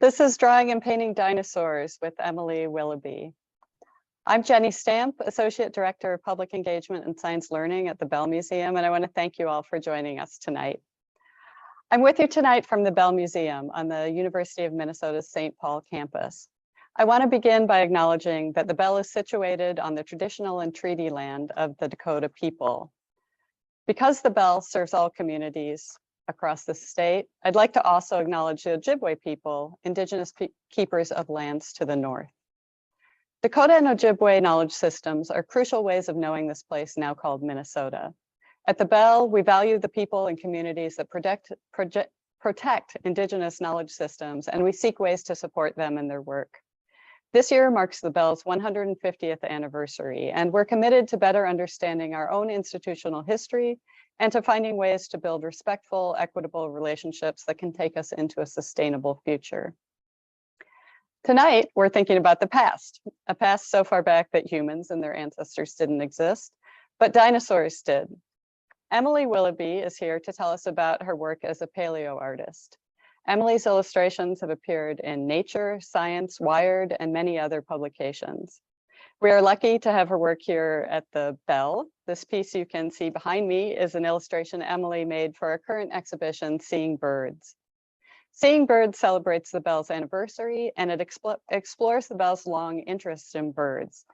This is Drawing and Painting Dinosaurs with Emily Willoughby. I'm Jenny Stamp, Associate Director of Public Engagement and Science Learning at the Bell Museum, and I want to thank you all for joining us tonight. I'm with you tonight from the Bell Museum on the University of Minnesota's St. Paul campus. I want to begin by acknowledging that the Bell is situated on the traditional and treaty land of the Dakota people. Because the Bell serves all communities across the state, I'd like to also acknowledge the Ojibwe people, indigenous keepers of lands to the north. Dakota and Ojibwe knowledge systems are crucial ways of knowing this place now called Minnesota. At the Bell, we value the people and communities that protect indigenous knowledge systems, and we seek ways to support them in their work. This year marks the Bell's 150th anniversary, and we're committed to better understanding our own institutional history and to finding ways to build respectful, equitable relationships that can take us into a sustainable future. Tonight, we're thinking about the past, a past so far back that humans and their ancestors didn't exist, but dinosaurs did. Emily Willoughby is here to tell us about her work as a paleoartist. Emily's illustrations have appeared in Nature, Science, Wired, and many other publications. We are lucky to have her work here at the Bell. This piece you can see behind me is an illustration Emily made for our current exhibition, Seeing Birds. Seeing Birds celebrates the Bell's anniversary, and it explores the Bell's long interest in birds.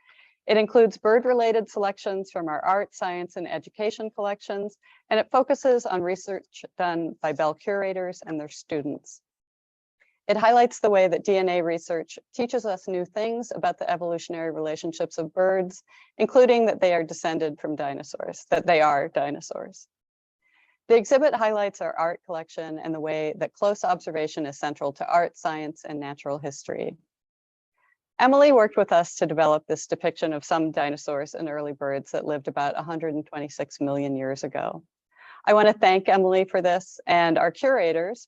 It includes bird-related selections from our art, science, and education collections, and it focuses on research done by Bell curators and their students. It highlights the way that DNA research teaches us new things about the evolutionary relationships of birds, including that they are descended from dinosaurs, that they are dinosaurs. The exhibit highlights our art collection and the way that close observation is central to art, science, and natural history. Emily worked with us to develop this depiction of some dinosaurs and early birds that lived about 126 million years ago. I want to thank Emily for this and our curators,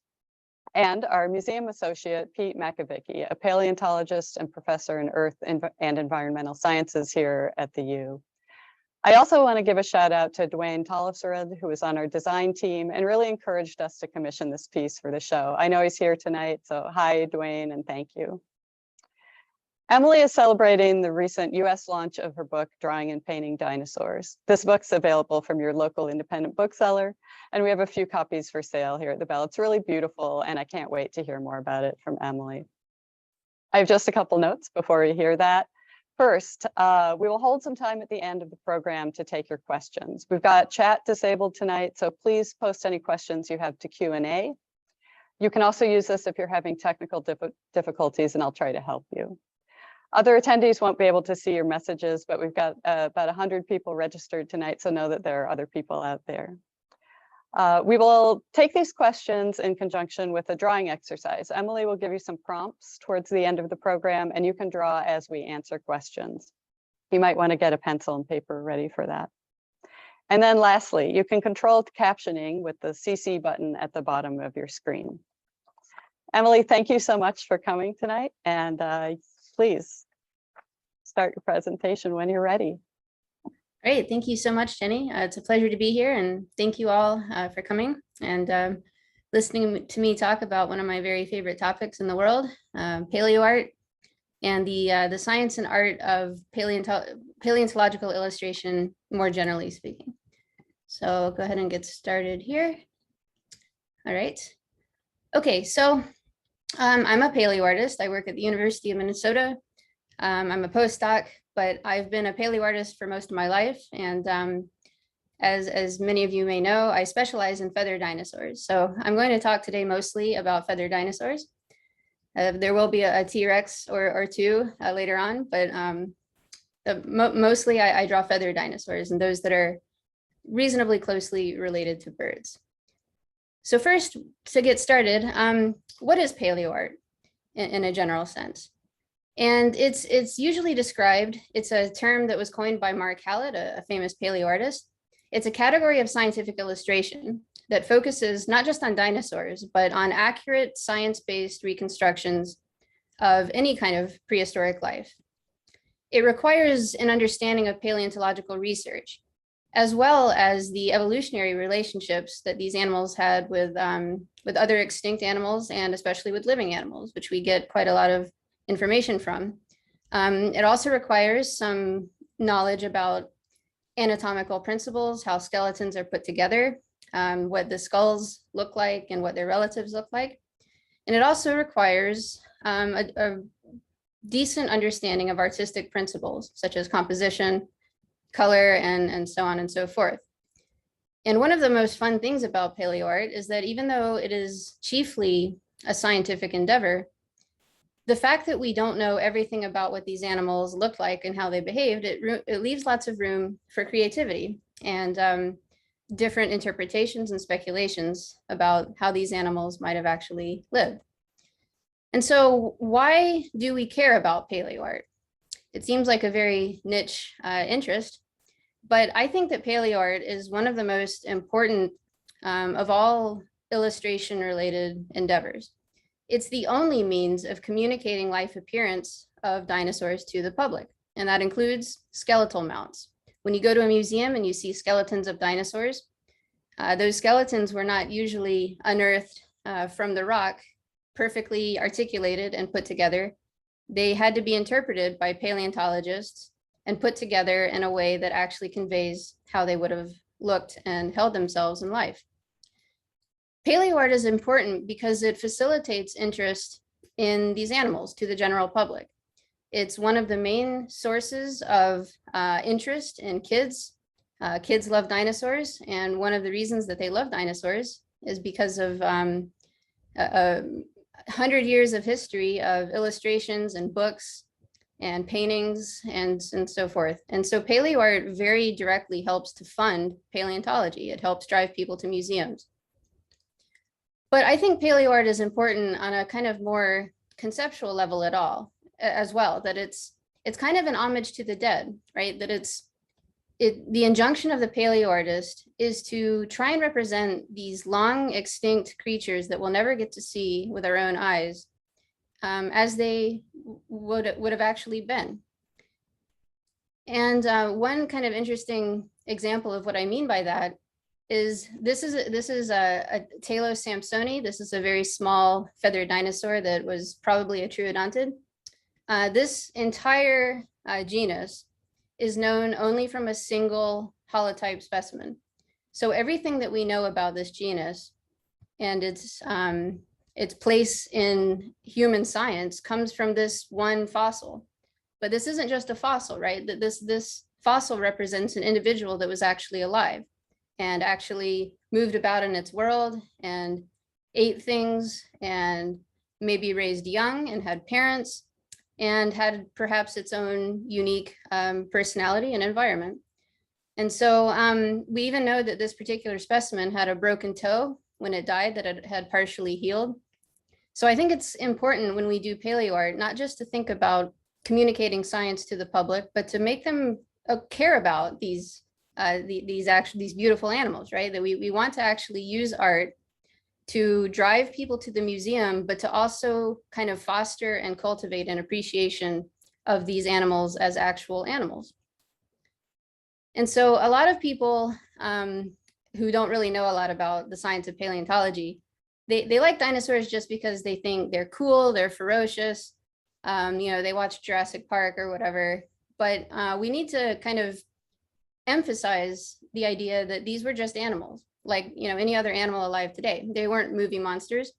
and our museum associate, Pete McAvicky, a paleontologist and professor in earth and environmental sciences here at the U. I also want to give a shout out to Dwayne Tolliserud, who was on our design team and really encouraged us to commission this piece for the show. I know he's here tonight, so hi, Dwayne, and thank you. Emily is celebrating the recent US launch of her book, Drawing and Painting Dinosaurs. This book's available from your local independent bookseller, and we have a few copies for sale here at the Bell. It's really beautiful, and I can't wait to hear more about it from Emily. I have just a couple notes before we hear that. First, we will hold some time at the end of the program to take your questions. We've got chat disabled tonight, so please post any questions you have to Q&A. You can also use this if you're having technical difficulties, and I'll try to help you. Other attendees won't be able to see your messages, but we've got about 100 people registered tonight, so know that there are other people out there. We will take these questions in conjunction with a drawing exercise. Emily will give you some prompts towards the end of the program, and you can draw as we answer questions. You might want to get a pencil and paper ready for that. And then lastly, you can control captioning with the CC button at the bottom of your screen. Emily, thank you so much for coming tonight, and please start your presentation when you're ready. Great, thank you so much, Jenny. It's a pleasure to be here, and thank you all for coming and listening to me talk about one of my very favorite topics in the world, paleoart, and the science and art of paleontological illustration, more generally speaking. So I'll go ahead and get started here. All right. Okay, so I'm a paleoartist. I work at the University of Minnesota. I'm a postdoc, but I've been a paleoartist for most of my life. And as many of you may know, I specialize in feathered dinosaurs. So I'm going to talk today mostly about feathered dinosaurs. There will be a T-Rex or two later on, but mostly I draw feathered dinosaurs and those that are reasonably closely related to birds. So first, to get started, what is paleoart in a general sense? And it's usually described, it's a term that was coined by Mark Hallett, a famous paleoartist. It's a category of scientific illustration that focuses not just on dinosaurs, but on accurate science-based reconstructions of any kind of prehistoric life. It requires an understanding of paleontological research, as well as the evolutionary relationships that these animals had with other extinct animals and especially with living animals, which we get quite a lot of information from. It also requires some knowledge about anatomical principles, how skeletons are put together, what the skulls look like and what their relatives look like. And it also requires a decent understanding of artistic principles, such as composition, color, and so on and so forth. And one of the most fun things about paleoart is that even though it is chiefly a scientific endeavor, the fact that we don't know everything about what these animals looked like and how they behaved, it leaves lots of room for creativity and different interpretations and speculations about how these animals might have actually lived. And so why do we care about paleoart? It seems like a very niche interest, but I think that paleoart is one of the most important of all illustration related endeavors. It's the only means of communicating life appearance of dinosaurs to the public, and that includes skeletal mounts. When you go to a museum and you see skeletons of dinosaurs, those skeletons were not usually unearthed from the rock, perfectly articulated and put together. They had to be interpreted by paleontologists and put together in a way that actually conveys how they would have looked and held themselves in life. Paleoart is important because it facilitates interest in these animals to the general public. It's one of the main sources of interest in kids. Kids love dinosaurs, and one of the reasons that they love dinosaurs is because of 100 years of history of illustrations and books and paintings and so forth. And so paleoart very directly helps to fund paleontology. It helps drive people to museums. But I think paleoart is important on a kind of more conceptual level as well, that it's kind of an homage to the dead, right? That the injunction of the paleoartist is to try and represent these long extinct creatures that we'll never get to see with our own eyes as they would have actually been. And one kind of interesting example of what I mean by that is this is a Talos sampsoni. This is a very small feathered dinosaur that was probably a troodontid. This entire genus is known only from a single holotype specimen. So everything that we know about this genus and its place in human science comes from this one fossil. But this isn't just a fossil, right? That this fossil represents an individual that was actually alive and actually moved about in its world and ate things and maybe raised young and had parents and had perhaps its own unique personality and environment. And so we even know that this particular specimen had a broken toe when it died, that it had partially healed. So I think it's important when we do paleoart, not just to think about communicating science to the public, but to make them care about these beautiful animals, right? That we want to actually use art to drive people to the museum, but to also kind of foster and cultivate an appreciation of these animals as actual animals. And so a lot of people who don't really know a lot about the science of paleontology, they like dinosaurs just because they think they're cool, they're ferocious, they watch Jurassic Park or whatever. But we need to kind of emphasize the idea that these were just animals, like any other animal alive today. They weren't movie monsters.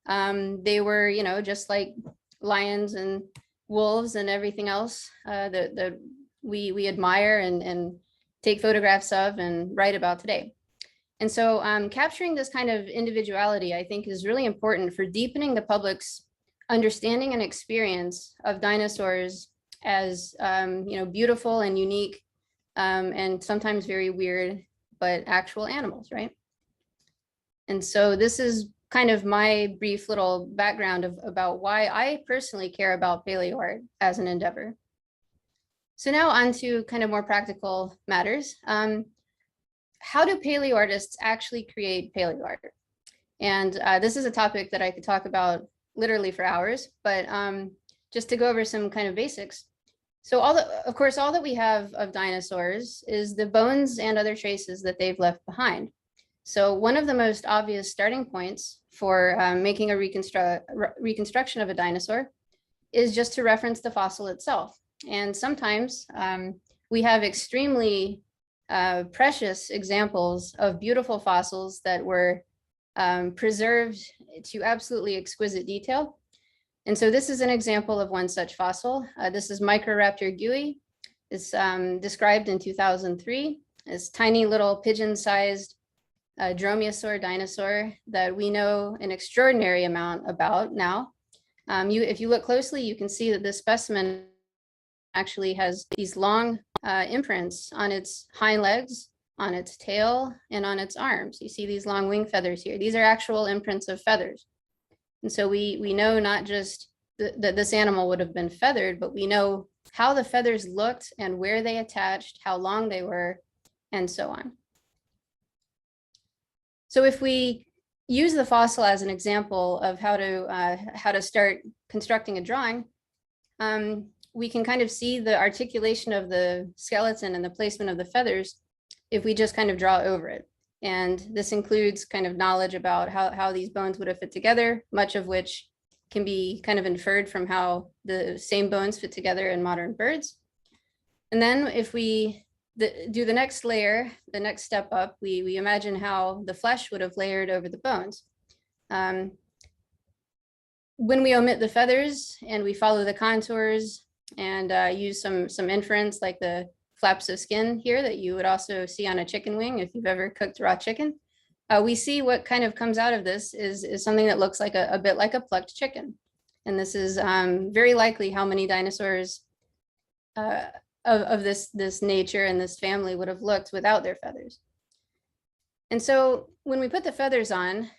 They were just like lions and wolves and everything else that we admire and take photographs of and write about today. And so capturing this kind of individuality, I think, is really important for deepening the public's understanding and experience of dinosaurs as beautiful and unique and sometimes very weird, but actual animals, right? And so this is kind of my brief little background about why I personally care about paleoart as an endeavor. So now on to kind of more practical matters. How do paleoartists actually create paleoart? And this is a topic that I could talk about literally for hours, but just to go over some kind of basics. So of course, all that we have of dinosaurs is the bones and other traces that they've left behind. So one of the most obvious starting points for making a reconstruction of a dinosaur is just to reference the fossil itself. And sometimes we have extremely precious examples of beautiful fossils that were preserved to absolutely exquisite detail. And so this is an example of one such fossil. This is Microraptor Gui. It's described in 2003 as tiny little pigeon-sized dromaeosaur dinosaur that we know an extraordinary amount about now. If you look closely, you can see that this specimen actually has these long imprints on its hind legs, on its tail, and on its arms. You see these long wing feathers here. These are actual imprints of feathers. And so we know not just that this animal would have been feathered, but we know how the feathers looked and where they attached, how long they were, and so on. So if we use the fossil as an example of how to start constructing a drawing, we can kind of see the articulation of the skeleton and the placement of the feathers if we just kind of draw over it. And this includes kind of knowledge about how these bones would have fit together, much of which can be kind of inferred from how the same bones fit together in modern birds. And then if we do the next layer, the next step up, we imagine how the flesh would have layered over the bones. When we omit the feathers and we follow the contours and use some inference like the flaps of skin here that you would also see on a chicken wing if you've ever cooked raw chicken, we see what kind of comes out of this is something that looks like a bit like a plucked chicken. And this is very likely how many dinosaurs of this nature and this family would have looked without their feathers. And so when we put the feathers on,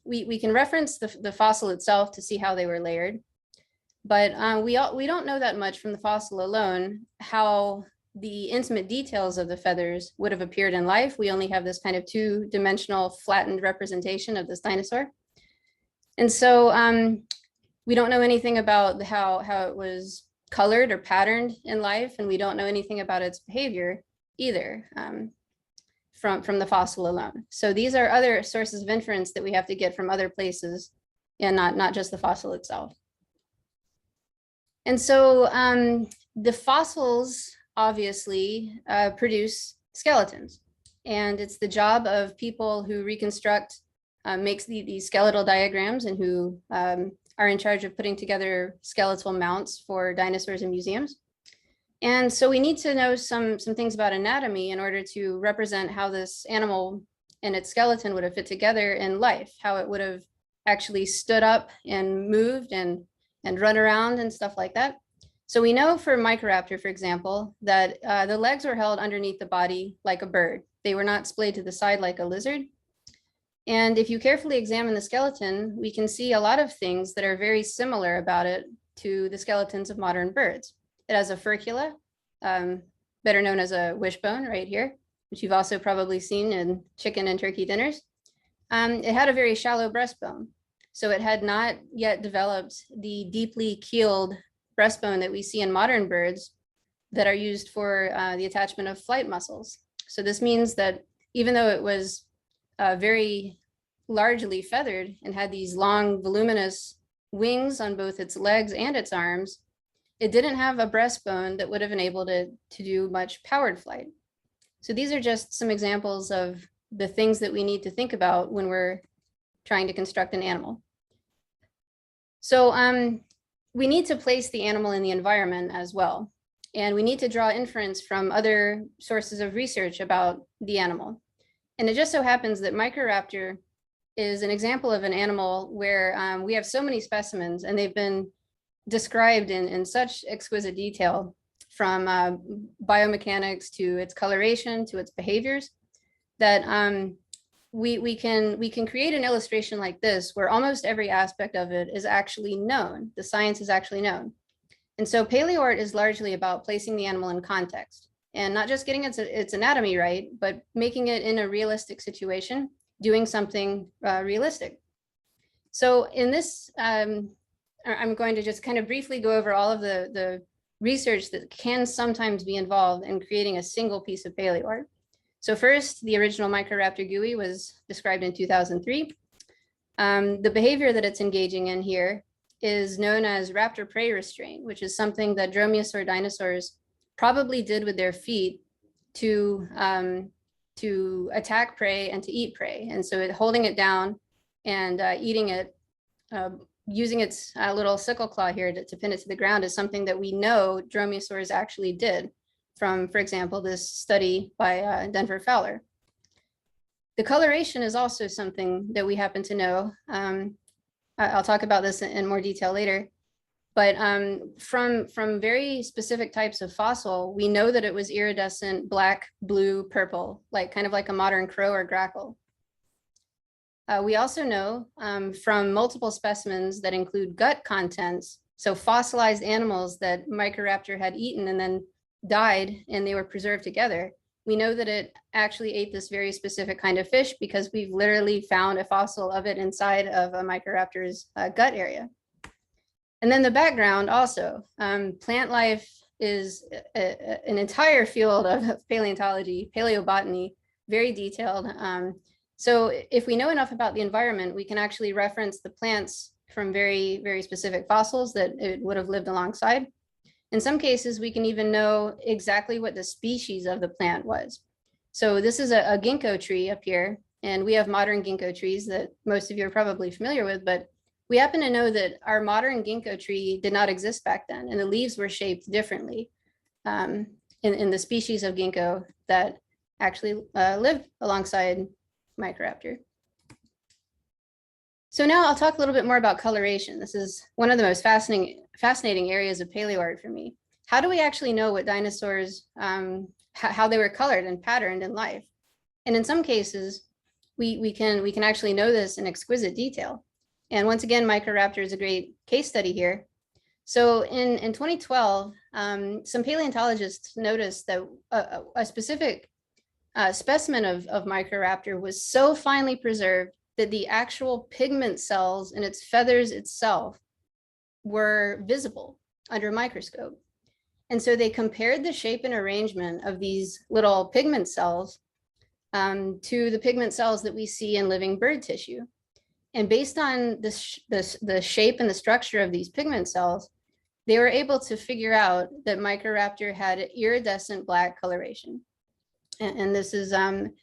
we can reference the fossil itself to see how they were layered. But we don't know that much from the fossil alone how the intimate details of the feathers would have appeared in life. We only have this kind of two-dimensional flattened representation of this dinosaur. And so we don't know anything about how it was colored or patterned in life, and we don't know anything about its behavior either from the fossil alone. So these are other sources of inference that we have to get from other places and not just the fossil itself. And so the fossils obviously produce skeletons, and it's the job of people who reconstruct, makes these skeletal diagrams and who are in charge of putting together skeletal mounts for dinosaurs in museums. And so we need to know some things about anatomy in order to represent how this animal and its skeleton would have fit together in life, how it would have actually stood up and moved and run around and stuff like that. So we know for Microraptor, for example, that the legs were held underneath the body like a bird. They were not splayed to the side like a lizard. And if you carefully examine the skeleton, we can see a lot of things that are very similar about it to the skeletons of modern birds. It has a furcula, better known as a wishbone right here, which you've also probably seen in chicken and turkey dinners. It had a very shallow breastbone. So it had not yet developed the deeply keeled breastbone that we see in modern birds that are used for the attachment of flight muscles. So this means that even though it was very largely feathered and had these long voluminous wings on both its legs and its arms, it didn't have a breastbone that would have enabled it to do much powered flight. So these are just some examples of the things that we need to think about when we're trying to construct an animal. So we need to place the animal in the environment as well. And we need to draw inference from other sources of research about the animal. And it just so happens that Microraptor is an example of an animal where we have so many specimens and they've been described in such exquisite detail, from biomechanics to its coloration to its behaviors, that we can create an illustration like this where almost every aspect of it is actually known. The science is actually known. And so paleoart is largely about placing the animal in context and not just getting its anatomy right, but making it in a realistic situation, doing something realistic. So in this, I'm going to just kind of briefly go over all of the research that can sometimes be involved in creating a single piece of paleoart. So first, the original Microraptor GUI was described in 2003. The behavior that it's engaging in here is known as raptor prey restraint, which is something that dromaeosaur dinosaurs probably did with their feet to attack prey and to eat prey. And so holding it down and eating it, using its little sickle claw here to pin it to the ground is something that we know dromaeosaurs actually did from, for example, this study by Denver Fowler. The coloration is also something that we happen to know. I'll talk about this in more detail later. But from very specific types of fossil, we know that it was iridescent, black, blue, purple, kind of like a modern crow or grackle. We also know from multiple specimens that include gut contents, so fossilized animals that Microraptor had eaten and then died and they were preserved together. We know that it actually ate this very specific kind of fish because we've literally found a fossil of it inside of a Microraptor's gut area. And then the background also, plant life is an entire field of paleontology, paleobotany, very detailed. So if we know enough about the environment, we can actually reference the plants from very, very specific fossils that it would have lived alongside. In some cases, we can even know exactly what the species of the plant was. So this is a ginkgo tree up here, and we have modern ginkgo trees that most of you are probably familiar with, but we happen to know that our modern ginkgo tree did not exist back then, and the leaves were shaped differently in the species of ginkgo that actually lived alongside Microraptor. So now I'll talk a little bit more about coloration. This is one of the most fascinating areas of paleoart for me. How do we actually know what dinosaurs, how they were colored and patterned in life? And in some cases, we can actually know this in exquisite detail. And once again, Microraptor is a great case study here. So in 2012, some paleontologists noticed that a specific specimen of Microraptor was so finely preserved that the actual pigment cells in its feathers itself were visible under a microscope. And so they compared the shape and arrangement of these little pigment cells to the pigment cells that we see in living bird tissue. And based on the shape and the structure of these pigment cells, they were able to figure out that Microraptor had iridescent black coloration. And this is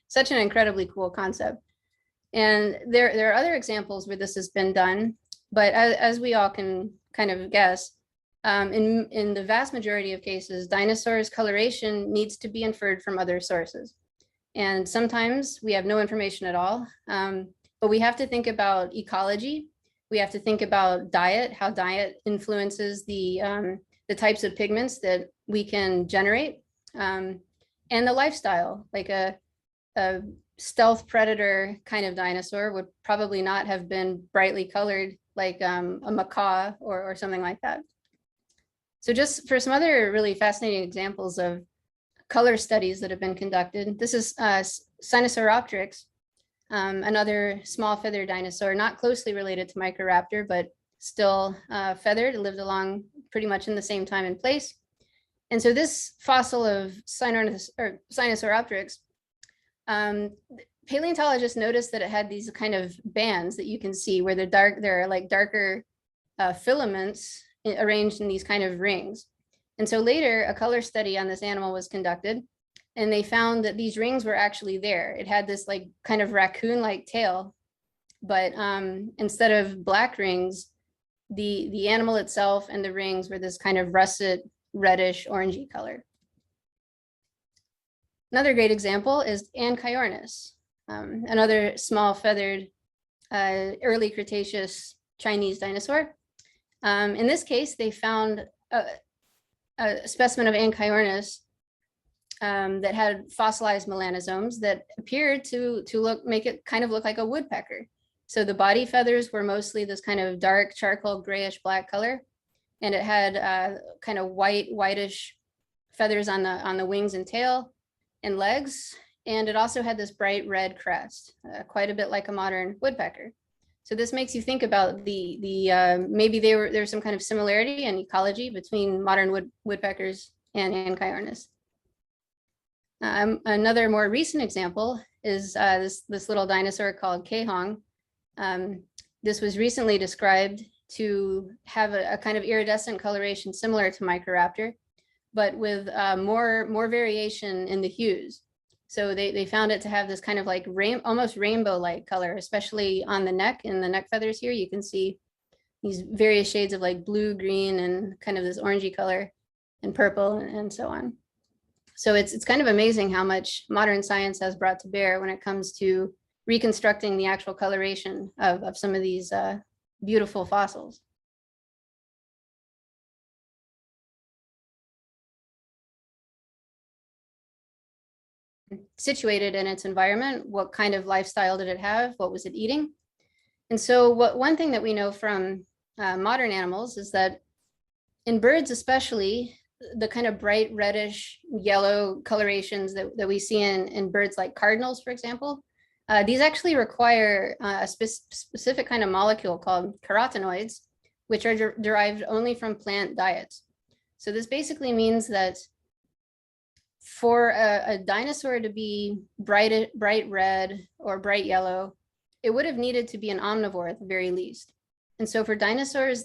such an incredibly cool concept. And there are other examples where this has been done, but as we all can kind of guess, in the vast majority of cases, dinosaurs' coloration needs to be inferred from other sources. And sometimes we have no information at all, but we have to think about ecology. We have to think about diet, how diet influences the types of pigments that we can generate, and the lifestyle, like a stealth predator kind of dinosaur would probably not have been brightly colored like a macaw or something like that. So just for some other really fascinating examples of color studies that have been conducted, this is Sinosauropteryx, another small feathered dinosaur, not closely related to Microraptor, but still feathered, lived along pretty much in the same time and place. And so this fossil of Sinosauropteryx, paleontologists noticed that it had these kind of bands that you can see where there are like darker filaments arranged in these kind of rings. And so later a color study on this animal was conducted, and they found that these rings were actually there. It had this like kind of raccoon-like tail, but instead of black rings, the animal itself and the rings were this kind of russet, reddish, orangey color. Another great example is Anchiornis, another small feathered early Cretaceous Chinese dinosaur. In this case, they found a specimen of Anchiornis that had fossilized melanosomes that appeared to make it kind of look like a woodpecker. So the body feathers were mostly this kind of dark charcoal grayish black color, and it had kind of whitish feathers on the wings and tail and legs, and it also had this bright red crest, quite a bit like a modern woodpecker. So this makes you think about maybe there's some kind of similarity in ecology between modern woodpeckers and Anchiornis. Another more recent example is this little dinosaur called Kehong. This was recently described to have a kind of iridescent coloration similar to Microraptor, but with more variation in the hues. So they found it to have this kind of like almost rainbow-like color, especially on the neck. In the neck feathers here, you can see these various shades of like blue, green, and kind of this orangey color, and purple, and so on. So it's kind of amazing how much modern science has brought to bear when it comes to reconstructing the actual coloration of some of these beautiful fossils. Situated in its environment, what kind of lifestyle did it have? What was it eating? And so one thing that we know from modern animals is that in birds especially, the kind of bright reddish yellow colorations that we see in birds like cardinals, for example, these actually require a specific kind of molecule called carotenoids, which are derived only from plant diets. So this basically means that for a dinosaur to be bright red or bright yellow, it would have needed to be an omnivore at the very least. And so for dinosaurs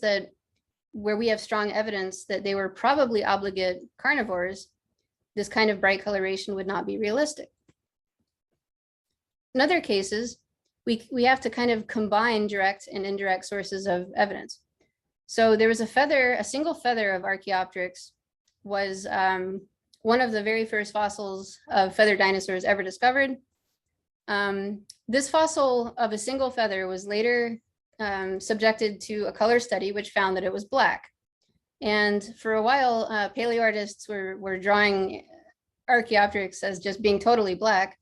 where we have strong evidence that they were probably obligate carnivores, this kind of bright coloration would not be realistic. In other cases, we have to kind of combine direct and indirect sources of evidence. So there was a single feather of Archaeopteryx was one of the very first fossils of feathered dinosaurs ever discovered. This fossil of a single feather was later subjected to a color study, which found that it was black. And for a while, paleoartists were drawing Archaeopteryx as just being totally black.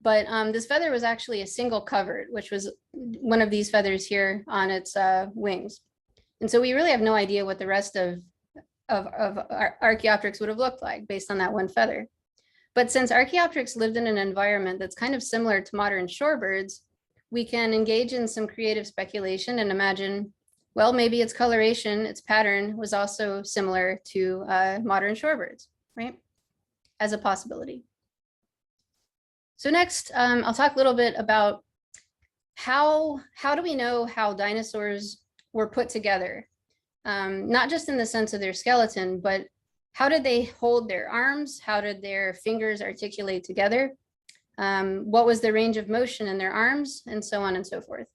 But this feather was actually a single covered, which was one of these feathers here on its wings. And so we really have no idea what the rest of Archaeopteryx would have looked like based on that one feather. But since Archaeopteryx lived in an environment that's kind of similar to modern shorebirds, we can engage in some creative speculation and imagine, well, maybe its coloration, its pattern was also similar to modern shorebirds, right? As a possibility. So next, I'll talk a little bit about how do we know how dinosaurs were put together? Not just in the sense of their skeleton, but how did they hold their arms? How did their fingers articulate together? What was the range of motion in their arms, and so on and so forth.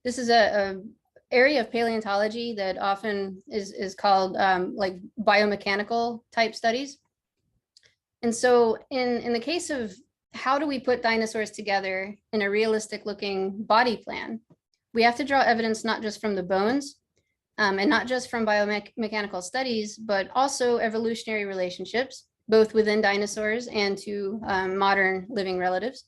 This is a area of paleontology that often is called like biomechanical type studies. And so in the case of how do we put dinosaurs together in a realistic looking body plan, we have to draw evidence not just from the bones and not just from biomechanical studies, but also evolutionary relationships, both within dinosaurs and to modern living relatives,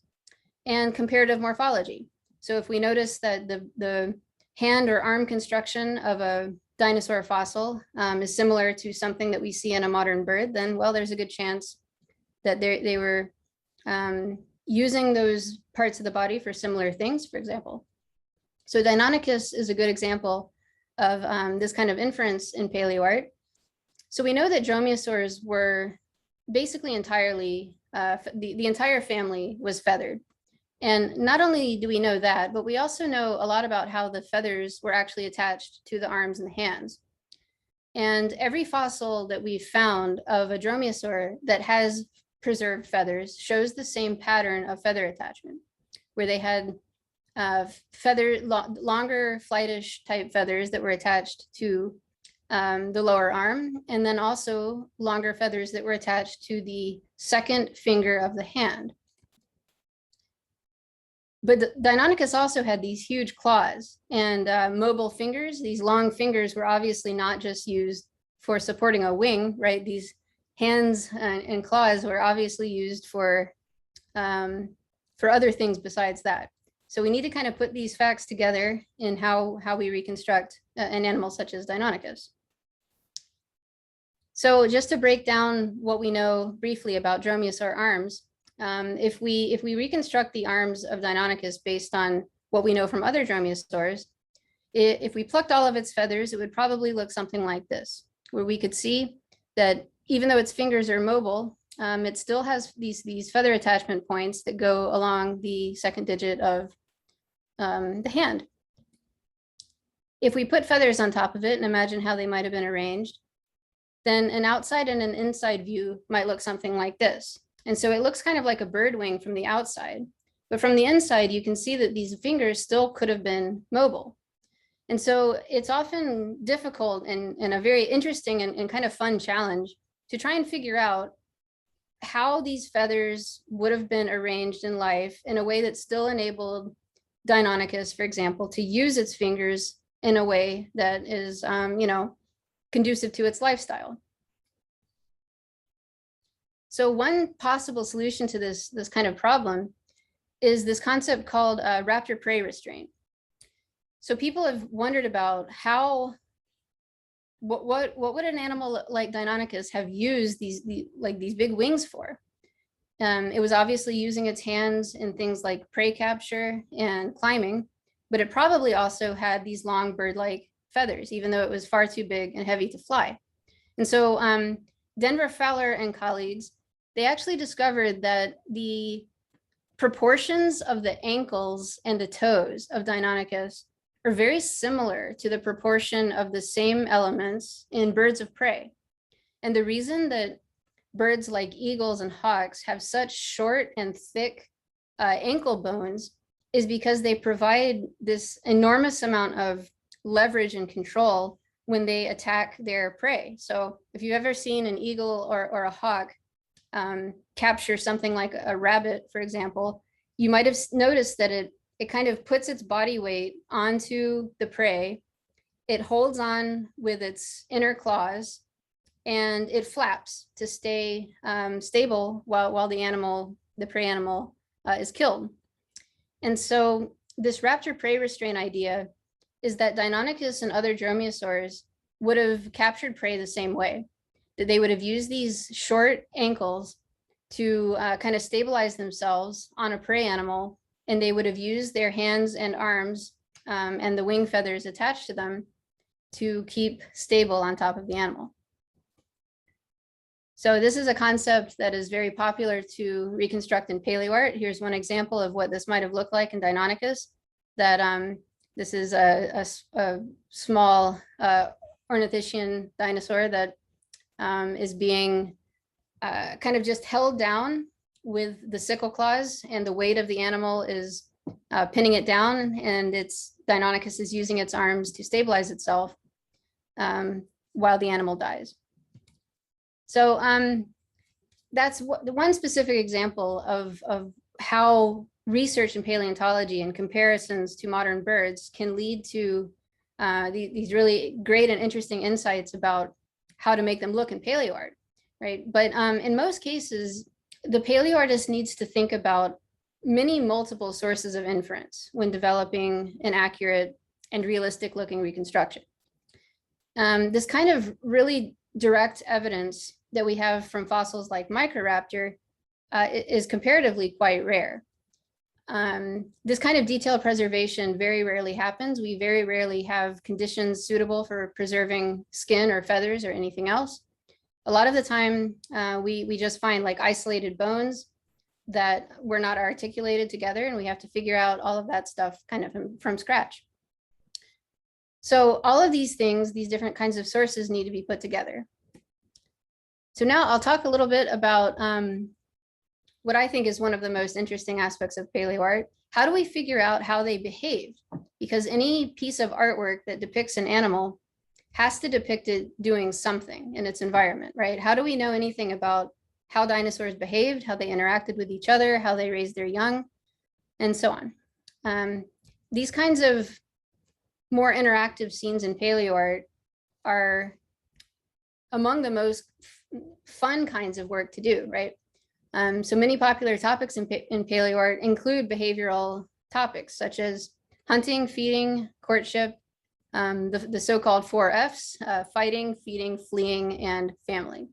and comparative morphology. So if we notice that the hand or arm construction of a dinosaur fossil is similar to something that we see in a modern bird, then, well, there's a good chance that they were using those parts of the body for similar things, for example. So Deinonychus is a good example of this kind of inference in paleoart. So we know that dromaeosaurs were basically entirely, the entire family was feathered. And not only do we know that, but we also know a lot about how the feathers were actually attached to the arms and the hands. And every fossil that we've found of a dromaeosaur that has preserved feathers shows the same pattern of feather attachment, where they had longer flightish type feathers that were attached to the lower arm, and then also longer feathers that were attached to the second finger of the hand. But Deinonychus also had these huge claws and mobile fingers. These long fingers were obviously not just used for supporting a wing, right? These hands and claws were obviously used for other things besides that. So we need to kind of put these facts together in how we reconstruct an animal such as Deinonychus. So just to break down what we know briefly about dromaeosaur arms, if we reconstruct the arms of Deinonychus based on what we know from other dromaeosaurs, If we plucked all of its feathers, it would probably look something like this, where we could see that even though its fingers are mobile, it still has these feather attachment points that go along the second digit of the hand. If we put feathers on top of it and imagine how they might have been arranged, then an outside and an inside view might look something like this. And so it looks kind of like a bird wing from the outside, but from the inside, you can see that these fingers still could have been mobile. And so it's often difficult and a very interesting and kind of fun challenge to try and figure out how these feathers would have been arranged in life in a way that still enabled Deinonychus, for example, to use its fingers in a way that is, conducive to its lifestyle. So one possible solution to this kind of problem is this concept called raptor prey restraint. So people have wondered about what would an animal like Deinonychus have used these big wings for? It was obviously using its hands in things like prey capture and climbing, but it probably also had these long bird-like feathers, even though it was far too big and heavy to fly. And so Denver Fowler and colleagues, they actually discovered that the proportions of the ankles and the toes of Deinonychus are very similar to the proportion of the same elements in birds of prey. And the reason that birds like eagles and hawks have such short and thick ankle bones is because they provide this enormous amount of leverage and control when they attack their prey. So if you've ever seen an eagle or a hawk capture something like a rabbit, for example, you might have noticed that it kind of puts its body weight onto the prey. It holds on with its inner claws and it flaps to stay stable while the prey animal is killed. And so this raptor prey restraint idea is that Deinonychus and other dromaeosaurs would have captured prey the same way, that they would have used these short ankles to kind of stabilize themselves on a prey animal, and they would have used their hands and arms and the wing feathers attached to them to keep stable on top of the animal. So this is a concept that is very popular to reconstruct in paleoart. Here's one example of what this might have looked like in Deinonychus, that this is a small ornithischian dinosaur that is being kind of just held down with the sickle claws, and the weight of the animal is pinning it down, and Deinonychus is using its arms to stabilize itself while the animal dies. So that's one specific example of how research in paleontology and comparisons to modern birds can lead to these really great and interesting insights about how to make them look in paleoart, right? But in most cases, the paleoartist needs to think about many multiple sources of inference when developing an accurate and realistic looking reconstruction. This kind of really direct evidence that we have from fossils like Microraptor is comparatively quite rare. This kind of detailed preservation very rarely happens. We very rarely have conditions suitable for preserving skin or feathers or anything else. A lot of the time, we just find like isolated bones that were not articulated together, and we have to figure out all of that stuff kind of from scratch. So all of these things, these different kinds of sources need to be put together. So now I'll talk a little bit about what I think is one of the most interesting aspects of paleoart. How do we figure out how they behave? Because any piece of artwork that depicts an animal has to depict it doing something in its environment, right? How do we know anything about how dinosaurs behaved, how they interacted with each other, how they raised their young, and so on? These kinds of more interactive scenes in paleoart are among the most fun kinds of work to do, right? So many popular topics in paleoart include behavioral topics such as hunting, feeding, courtship, the so-called 4Fs, fighting, feeding, fleeing, and family.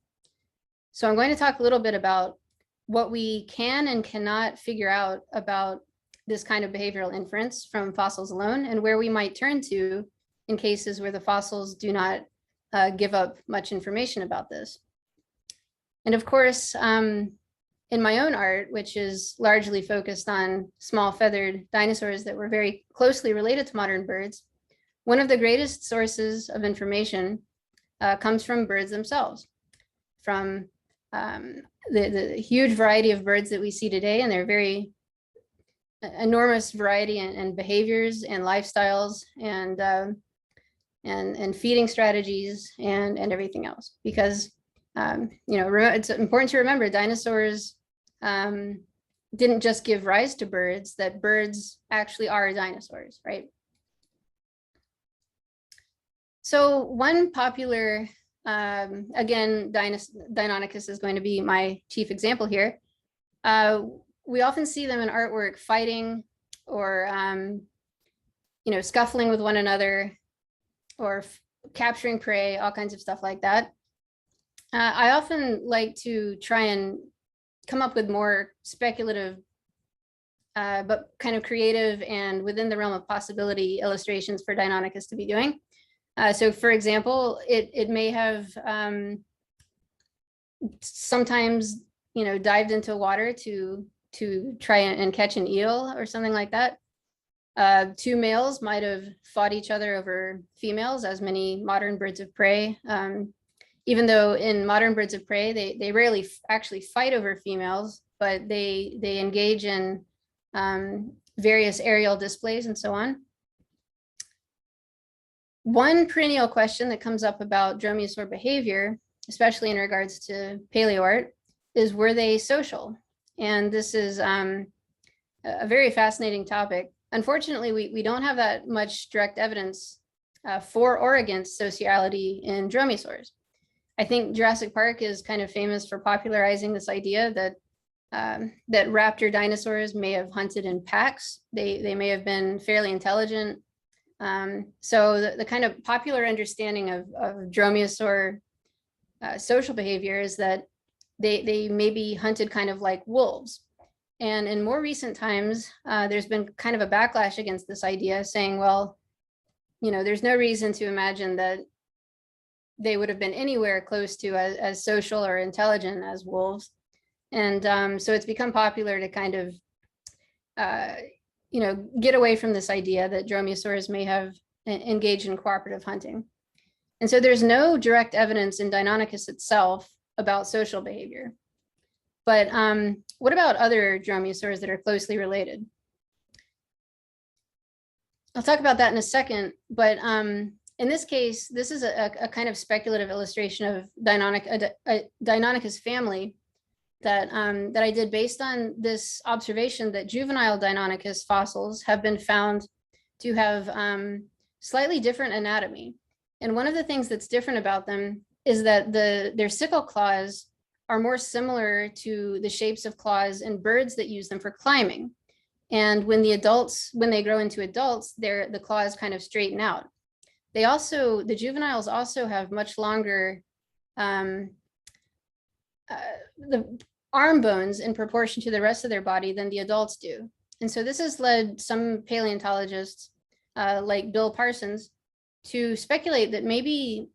So I'm going to talk a little bit about what we can and cannot figure out about this kind of behavioral inference from fossils alone, and where we might turn to in cases where the fossils do not give up much information about this. And of course, in my own art, which is largely focused on small feathered dinosaurs that were very closely related to modern birds, one of the greatest sources of information comes from birds themselves, from the huge variety of birds that we see today, and their very enormous variety and behaviors and lifestyles and feeding strategies and everything else. Because it's important to remember dinosaurs didn't just give rise to birds, that birds actually are dinosaurs, right? So one popular, again, Deinonychus is going to be my chief example here. We often see them in artwork fighting or, scuffling with one another or capturing prey, all kinds of stuff like that. I often like to try and come up with more speculative, but kind of creative and within the realm of possibility illustrations for Deinonychus to be doing. So for example, it may have sometimes, dived into water to try and catch an eel or something like that. Two males might have fought each other over females, as many modern birds of prey. Even though in modern birds of prey, they rarely actually fight over females, but they engage in various aerial displays and so on. One perennial question that comes up about dromaeosaur behavior, especially in regards to paleoart, is were they social? And this is a very fascinating topic. Unfortunately, we don't have that much direct evidence for or against sociality in dromaeosaurs. I think Jurassic Park is kind of famous for popularizing this idea that that raptor dinosaurs may have hunted in packs. They may have been fairly intelligent. So the kind of popular understanding of dromaeosaur social behavior is that they maybe hunted kind of like wolves. And in more recent times, there's been kind of a backlash against this idea, saying, well, there's no reason to imagine that they would have been anywhere close to as social or intelligent as wolves. And so it's become popular to kind of, get away from this idea that dromaeosaurs may have engaged in cooperative hunting. And so there's no direct evidence in Deinonychus itself about social behavior. But what about other dromaeosaurs that are closely related? I'll talk about that in a second, but in this case, this is a kind of speculative illustration of Deinonychus family that I did based on this observation that juvenile Deinonychus fossils have been found to have slightly different anatomy. And one of the things that's different about them is that their sickle claws are more similar to the shapes of claws in birds that use them for climbing. And when they grow into adults, the claws kind of straighten out. The juveniles also have much longer the arm bones in proportion to the rest of their body than the adults do. And so this has led some paleontologists like Bill Parsons to speculate that maybe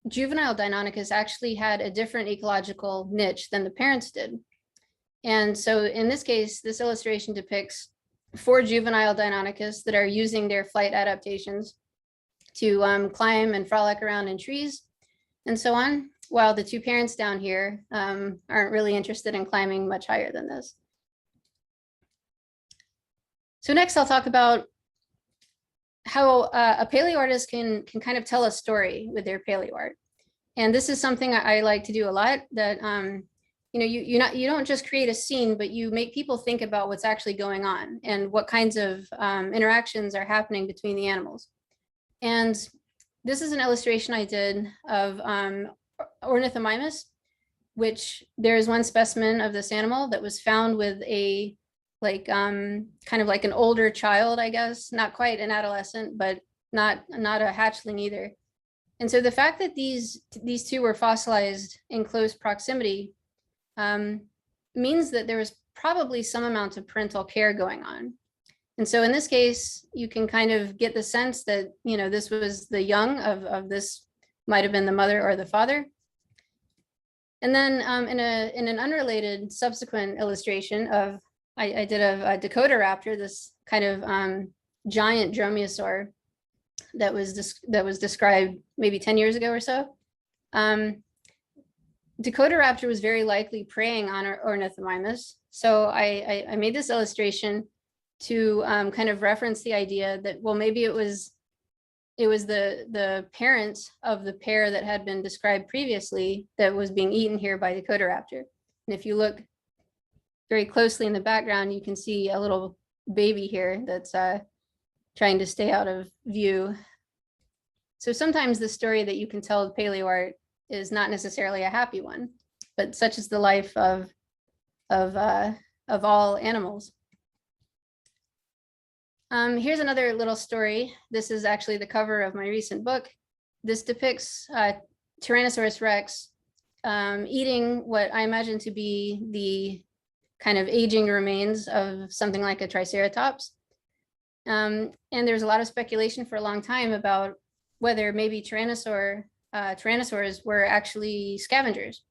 juvenile Deinonychus actually had a different ecological niche than the parents did. And so in this case, this illustration depicts 4 juvenile Deinonychus that are using their flight adaptations to climb and frolic around in trees and so on, while the 2 parents down here aren't really interested in climbing much higher than this. So next I'll talk about how a paleoartist can kind of tell a story with their paleoart. And this is something I like to do a lot, that you don't just create a scene, but you make people think about what's actually going on and what kinds of interactions are happening between the animals. And this is an illustration I did of Ornithomimus, which there is one specimen of this animal that was found with a kind of like an older child, I guess, not quite an adolescent, but not a hatchling either. And so the fact that these 2 were fossilized in close proximity means that there was probably some amount of parental care going on. And so in this case, you can kind of get the sense that, this was the young of this, might have been the mother or the father. And then in an unrelated subsequent illustration of, I did a Dakotaraptor, this kind of giant dromaeosaur that was described maybe 10 years ago or so. Dakotaraptor was very likely preying on Ornithomimus. So I made this illustration to kind of reference the idea that, well, maybe it was the parent of the pair that had been described previously that was being eaten here by Dakotaraptor. And if you look very closely in the background, you can see a little baby here that's trying to stay out of view. So sometimes the story that you can tell of paleoart is not necessarily a happy one, but such is the life of all animals. Here's another little story. This is actually the cover of my recent book. This depicts Tyrannosaurus Rex eating what I imagine to be the kind of aging remains of something like a Triceratops. And there's a lot of speculation for a long time about whether maybe tyrannosaurs were actually scavengers.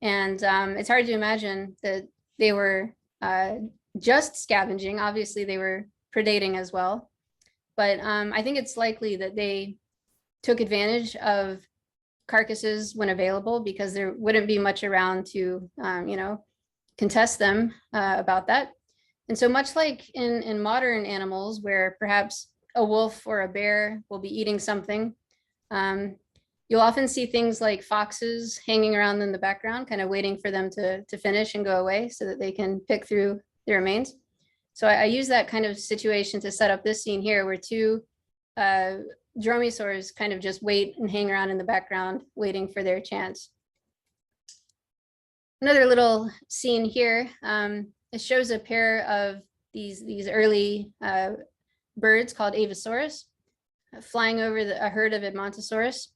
And it's hard to imagine that they were just scavenging. Obviously, they were predating as well. But I think it's likely that they took advantage of carcasses when available, because there wouldn't be much around to, contest them about that. And so much like in modern animals, where perhaps a wolf or a bear will be eating something, you'll often see things like foxes hanging around in the background, kind of waiting for them to finish and go away so that they can pick through the remains. So I use that kind of situation to set up this scene here, where two dromaeosaurs kind of just wait and hang around in the background, waiting for their chance. Another little scene here, it shows a pair of these early birds called Avisaurus flying over a herd of Edmontosaurus.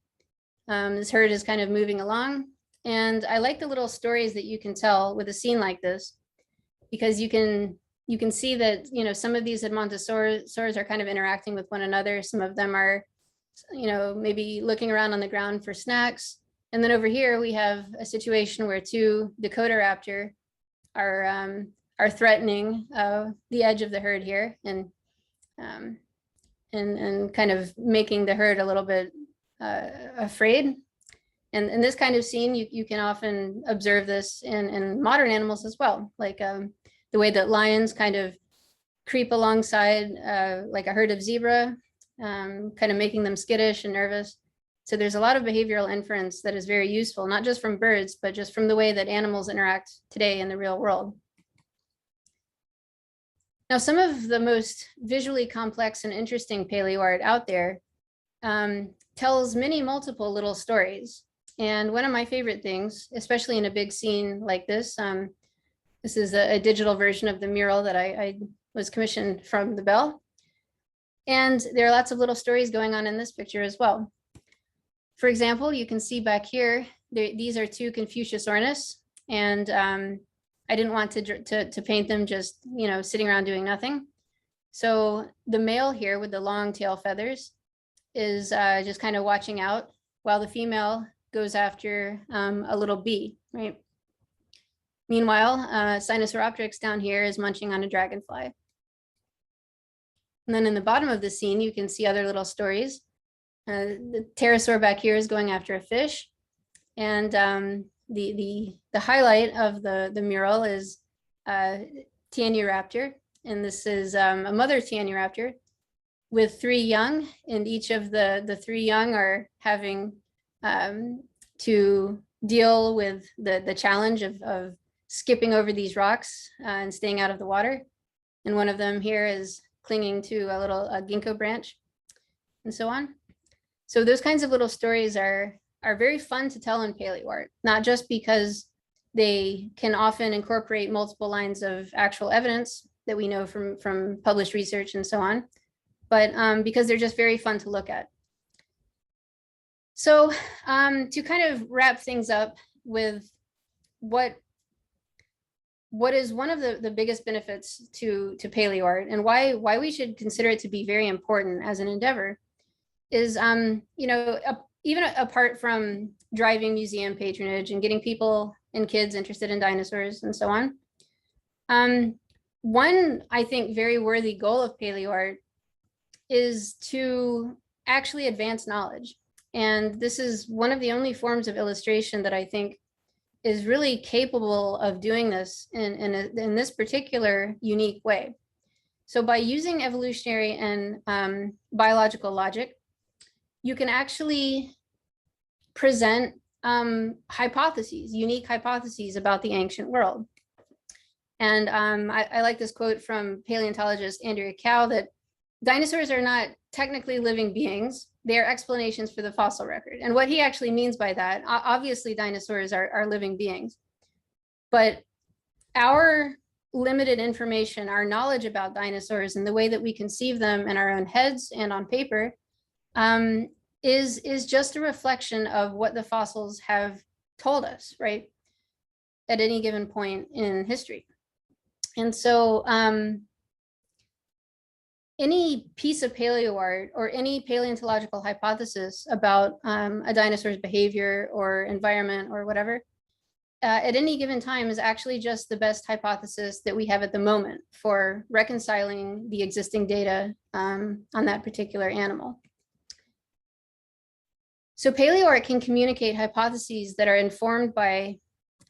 This herd is kind of moving along, and I like the little stories that you can tell with a scene like this, because you can see that some of these Edmontosaurs are kind of interacting with one another. Some of them are maybe looking around on the ground for snacks. And then over here we have a situation where two Dakotaraptor are threatening the edge of the herd here, and kind of making the herd a little bit afraid. And in this kind of scene, you can often observe this in modern animals as well, like the way that lions kind of creep alongside like a herd of zebra, kind of making them skittish and nervous. So there's a lot of behavioral inference that is very useful, not just from birds, but just from the way that animals interact today in the real world. Now, some of the most visually complex and interesting paleoart out there tells many multiple little stories. And one of my favorite things, especially in a big scene like this, this is a digital version of the mural that I was commissioned from the Bell. And there are lots of little stories going on in this picture as well. For example, you can see back here, these are two Confuciusornis, and I didn't want to paint them just, sitting around doing nothing. So the male here with the long tail feathers is just kind of watching out, while the female goes after a little bee, right? Meanwhile, Sinosauropteryx down here is munching on a dragonfly. And then in the bottom of the scene, you can see other little stories. The pterosaur back here is going after a fish. And the highlight of the mural is Tianuraptor. And this is a mother Tianuraptor with 3 young, and each of the 3 young are having to deal with the challenge of skipping over these rocks and staying out of the water. And one of them here is clinging to a little ginkgo branch, and so on. So those kinds of little stories are very fun to tell in paleoart, not just because they can often incorporate multiple lines of actual evidence that we know from published research and so on, but because they're just very fun to look at. So to kind of wrap things up with what what is one of the biggest benefits to paleoart, and why we should consider it to be very important as an endeavor, is even apart from driving museum patronage and getting people and kids interested in dinosaurs and so on, one, I think, very worthy goal of paleoart is to actually advance knowledge. And this is one of the only forms of illustration that I think is really capable of doing this in this particular unique way. So by using evolutionary and biological logic, you can actually present hypotheses, unique hypotheses about the ancient world. And I like this quote from paleontologist Andrea Cow, that dinosaurs are not technically living beings, they are explanations for the fossil record. And what he actually means by that, obviously dinosaurs are living beings, but our limited information, our knowledge about dinosaurs and the way that we conceive them in our own heads and on paper is just a reflection of what the fossils have told us, right, at any given point in history. And so any piece of paleoart or any paleontological hypothesis about a dinosaur's behavior or environment or whatever, at any given time is actually just the best hypothesis that we have at the moment for reconciling the existing data on that particular animal. So paleoart can communicate hypotheses that are informed by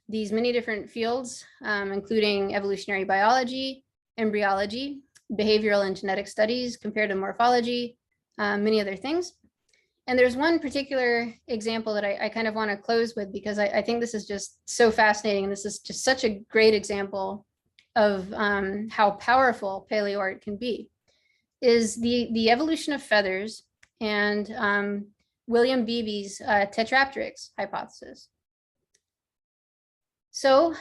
these many different fields, including evolutionary biology, embryology, behavioral and genetic studies, comparative morphology, many other things. And there's one particular example that I kind of want to close with, because I think this is just so fascinating. And this is just such a great example of how powerful paleoart can be, is the evolution of feathers and William Beebe's tetrapteryx hypothesis. So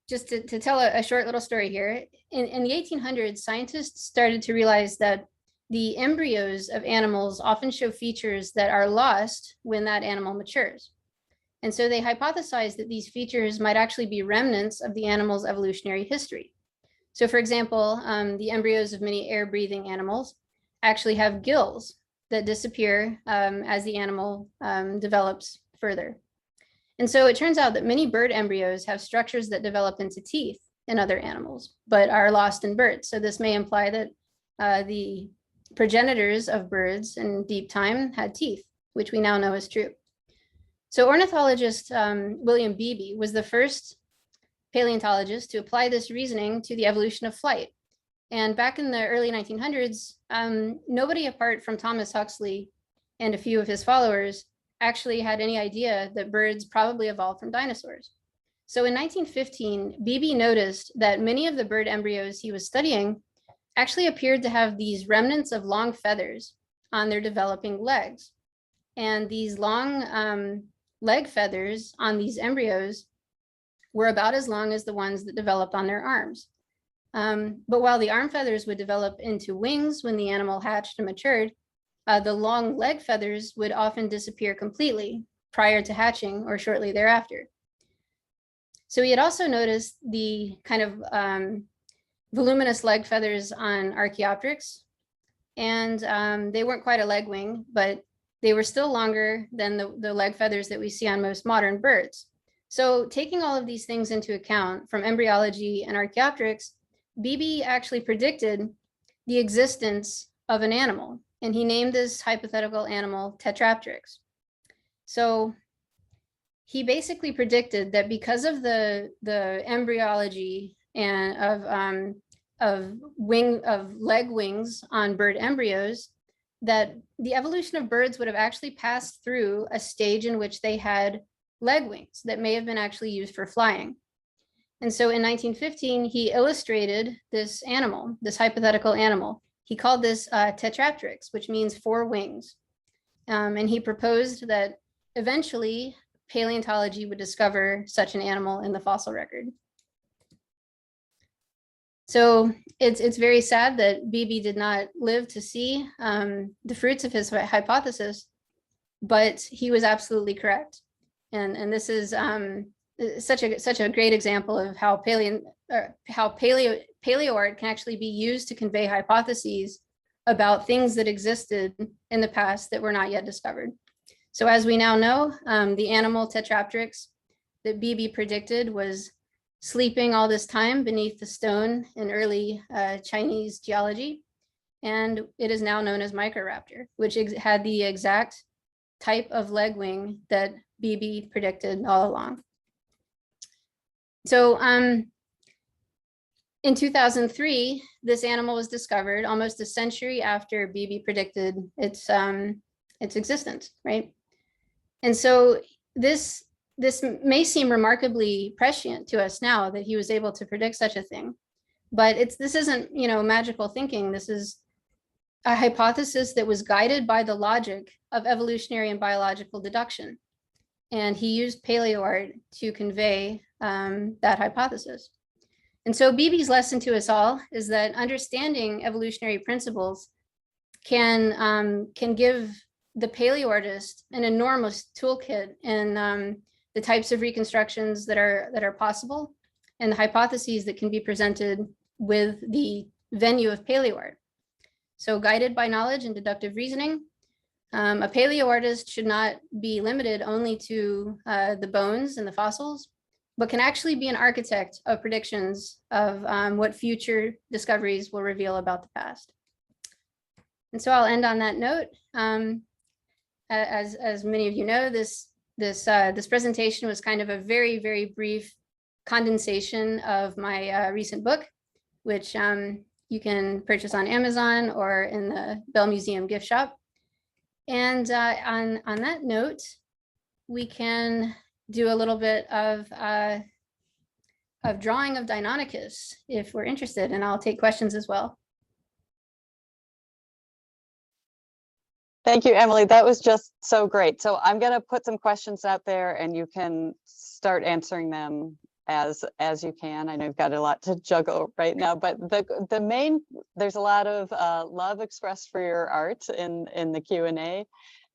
just to tell a short little story here, in the 1800s, scientists started to realize that the embryos of animals often show features that are lost when that animal matures. And so they hypothesized that these features might actually be remnants of the animal's evolutionary history. So for example, the embryos of many air-breathing animals actually have gills that disappear as the animal develops further. And so it turns out that many bird embryos have structures that develop into teeth in other animals, but are lost in birds. So this may imply that the progenitors of birds in deep time had teeth, which we now know is true. So ornithologist William Beebe was the first paleontologist to apply this reasoning to the evolution of flight. And back in the early 1900s, nobody apart from Thomas Huxley and a few of his followers actually had any idea that birds probably evolved from dinosaurs. So in 1915, Beebe noticed that many of the bird embryos he was studying actually appeared to have these remnants of long feathers on their developing legs. And these long leg feathers on these embryos were about as long as the ones that developed on their arms. But while the arm feathers would develop into wings when the animal hatched and matured, the long leg feathers would often disappear completely prior to hatching or shortly thereafter. So he had also noticed the kind of voluminous leg feathers on Archaeopteryx, and they weren't quite a leg wing, but they were still longer than the leg feathers that we see on most modern birds. So taking all of these things into account from embryology and Archaeopteryx, Beebe actually predicted the existence of an animal, and he named this hypothetical animal Tetrapteryx. So he basically predicted that because of the embryology and of leg wings on bird embryos, that the evolution of birds would have actually passed through a stage in which they had leg wings that may have been actually used for flying. And so in 1915, he illustrated this animal, this hypothetical animal. He called this Tetrapteryx, which means 4 wings. And he proposed that eventually paleontology would discover such an animal in the fossil record. So it's very sad that Beebe did not live to see the fruits of his hypothesis, but he was absolutely correct. And this is such a great example of how paleoart can actually be used to convey hypotheses about things that existed in the past that were not yet discovered. So as we now know, the animal Tetrapteryx that BB predicted was sleeping all this time beneath the stone in early Chinese geology. And it is now known as Microraptor, which had the exact type of leg wing that BB predicted all along. So in 2003, this animal was discovered almost a century after BB predicted its existence, right? And so this may seem remarkably prescient to us now that he was able to predict such a thing, but this isn't, you know, magical thinking. This is a hypothesis that was guided by the logic of evolutionary and biological deduction. And he used paleoart to convey that hypothesis. And so BB's lesson to us all is that understanding evolutionary principles can give the paleoartist an enormous toolkit in the types of reconstructions that are possible and the hypotheses that can be presented with the venue of paleoart. So guided by knowledge and deductive reasoning, a paleoartist should not be limited only to the bones and the fossils, but can actually be an architect of predictions of what future discoveries will reveal about the past. And so I'll end on that note. As many of you know, this presentation was kind of a very, very brief condensation of my recent book, which you can purchase on Amazon or in the Bell Museum gift shop. And on that note, we can do a little bit of drawing of Deinonychus if we're interested, and I'll take questions as well. Thank you, Emily. That was just so great. So I'm going to put some questions out there and you can start answering them as you can. I know you've got a lot to juggle right now, but there's a lot of love expressed for your art in the Q&A.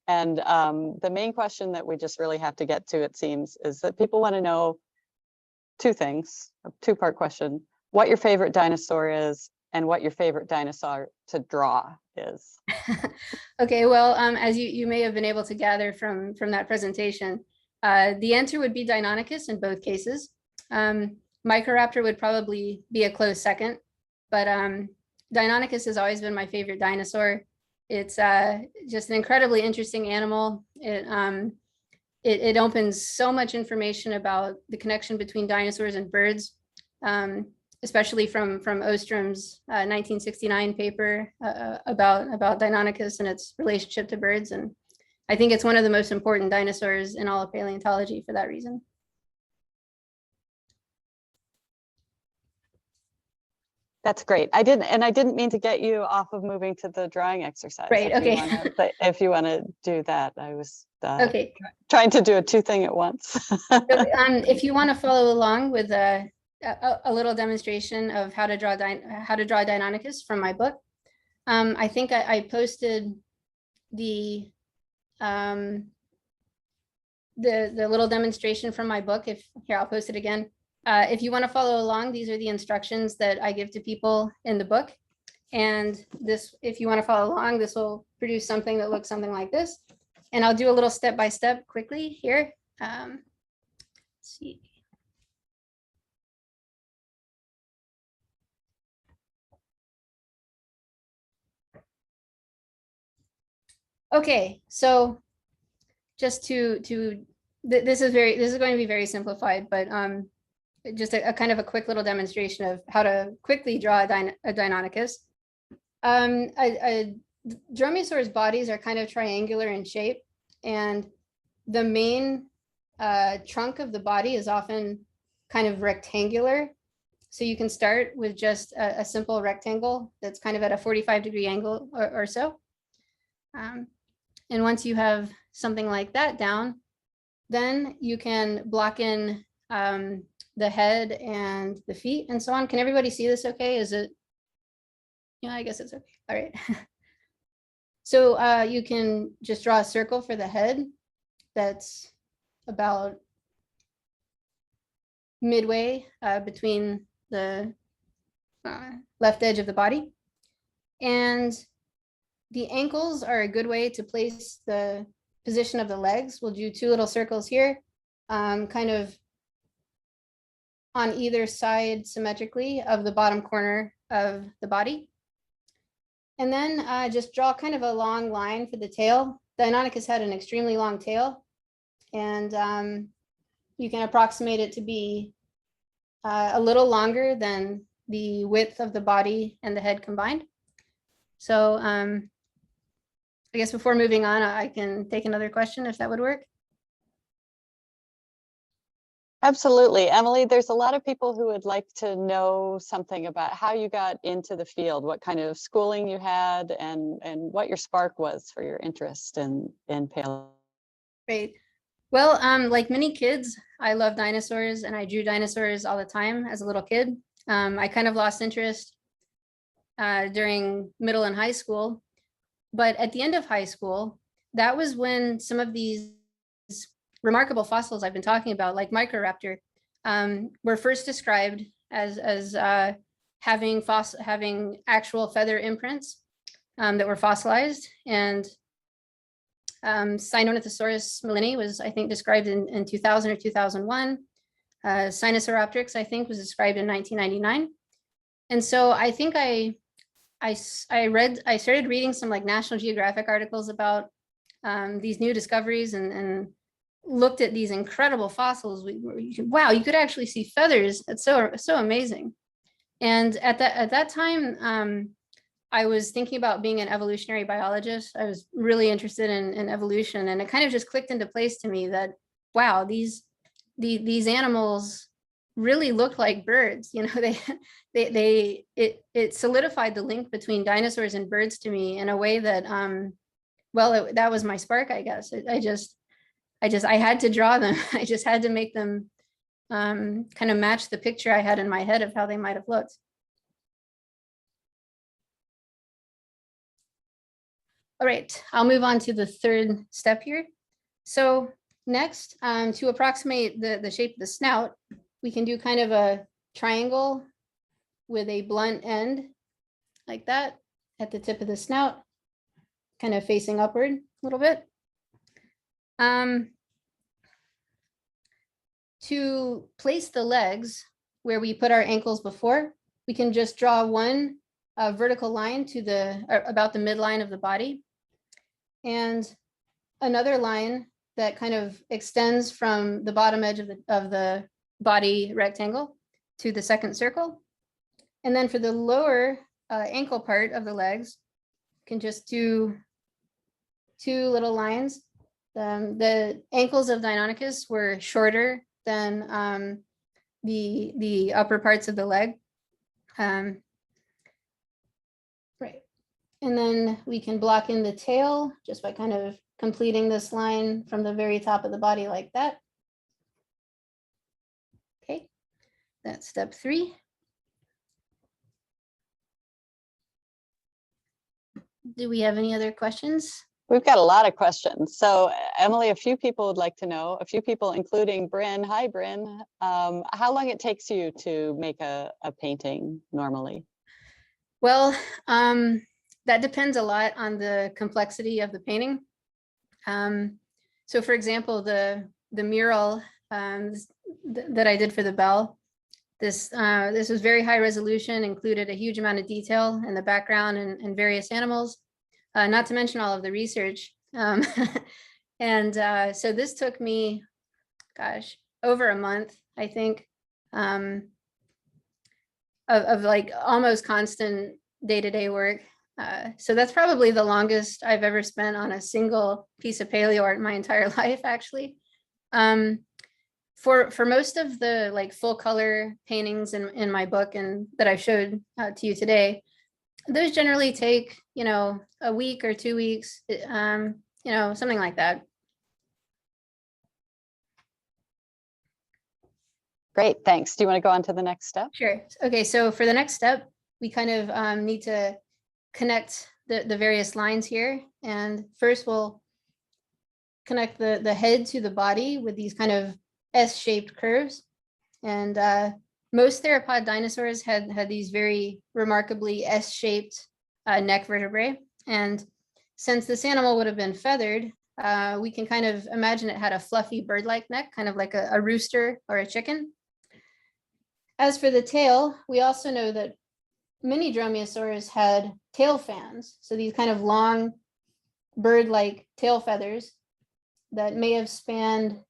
And the main question that we just really have to get to, it seems, is that people want to know two things, a two-part question: what your favorite dinosaur is and what your favorite dinosaur to draw is. Okay, well, as you may have been able to gather from that presentation, the answer would be Deinonychus in both cases. Microraptor would probably be a close second, but Deinonychus has always been my favorite dinosaur. It's just an incredibly interesting animal. It opens so much information about the connection between dinosaurs and birds, especially from Ostrom's 1969 paper about Deinonychus and its relationship to birds. And I think it's one of the most important dinosaurs in all of paleontology for that reason. That's great. I didn't mean to get you off of moving to the drawing exercise. Right. Okay. If you want to do that, I was okay. Trying to do a two thing at once. So, if you want to follow along with a little demonstration of how to draw Deinonychus from my book, I think I posted the little demonstration from my book. Here, I'll post it again. If you want to follow along, these are the instructions that I give to people in the book. And this, if you want to follow along, this will produce something that looks something like this. And I'll do a little step-by-step quickly here. Let's see. Okay, so just this is going to be very simplified, but just a kind of a quick little demonstration of how to quickly draw a Deinonychus. A dromaeosaur's bodies are kind of triangular in shape, and the main trunk of the body is often kind of rectangular. So you can start with just a simple rectangle that's kind of at a 45-degree angle or so. And once you have something like that down, then you can block in the head and the feet and so on. Can everybody see this okay? Is it, yeah, I guess it's okay. All right. So you can just draw a circle for the head that's about midway between the left edge of the body. And the ankles are a good way to place the position of the legs. We'll do 2 little circles here, kind of on either side symmetrically of the bottom corner of the body. And then just draw kind of a long line for the tail. Deinonychus had an extremely long tail, and you can approximate it to be a little longer than the width of the body and the head combined. So I guess before moving on, I can take another question if that would work. Absolutely. Emily, there's a lot of people who would like to know something about how you got into the field, what kind of schooling you had, and what your spark was for your interest in paleo. Great. Well, like many kids, I love dinosaurs and I drew dinosaurs all the time as a little kid. I kind of lost interest during middle and high school, but at the end of high school, that was when some of these remarkable fossils I've been talking about, like Microraptor, were first described as having actual feather imprints that were fossilized. And Sinornithosaurus milleni was, I think, described in 2000 or 2001. Sinosauropteryx, I think, was described in 1999. And so I think I started reading some like National Geographic articles about these new discoveries and looked at these incredible fossils. Wow, you could actually see feathers. It's so amazing. And at that time, I was thinking about being an evolutionary biologist. I was really interested in evolution, and it kind of just clicked into place to me that, wow, these animals really looked like birds. You know, it solidified the link between dinosaurs and birds to me in a way that, well, that was my spark, I guess. I had to draw them. I just had to make them kind of match the picture I had in my head of how they might have looked. All right, I'll move on to the third step here. So next, to approximate the shape of the snout, we can do kind of a triangle with a blunt end like that at the tip of the snout, kind of facing upward a little bit. To place the legs where we put our ankles before, we can just draw one vertical line to about the midline of the body, and another line that kind of extends from the bottom edge of the body rectangle to the second circle. And then for the lower ankle part of the legs, you can just do 2 little lines. The ankles of Deinonychus were shorter than the upper parts of the leg. Right. And then we can block in the tail just by kind of completing this line from the very top of the body like that. Okay, that's step 3. Do we have any other questions? We've got a lot of questions. So Emily, a few people would like to know, a few people, including Bryn. Hi, Bryn. How long it takes you to make a painting normally? Well, that depends a lot on the complexity of the painting. So for example, the mural that I did for the bell, this was very high resolution, included a huge amount of detail in the background and various animals. Not to mention all of the research. And so this took me, gosh, over a month, I think, of like almost constant day-to-day work. So that's probably the longest I've ever spent on a single piece of paleoart in my entire life, actually. For most of the like full color paintings in my book and that I showed to you today, those generally take, you know, a week or 2 weeks, you know, something like that. Great, thanks. Do you want to go on to the next step? Sure. Okay, so for the next step, we kind of need to connect the various lines here. And first we'll connect the head to the body with these kind of S-shaped curves. And most theropod dinosaurs had these very remarkably S-shaped neck vertebrae. And since this animal would have been feathered, we can kind of imagine it had a fluffy bird-like neck, kind of like a rooster or a chicken. As for the tail, we also know that many dromaeosaurs had tail fans. So these kind of long bird-like tail feathers that may have spanned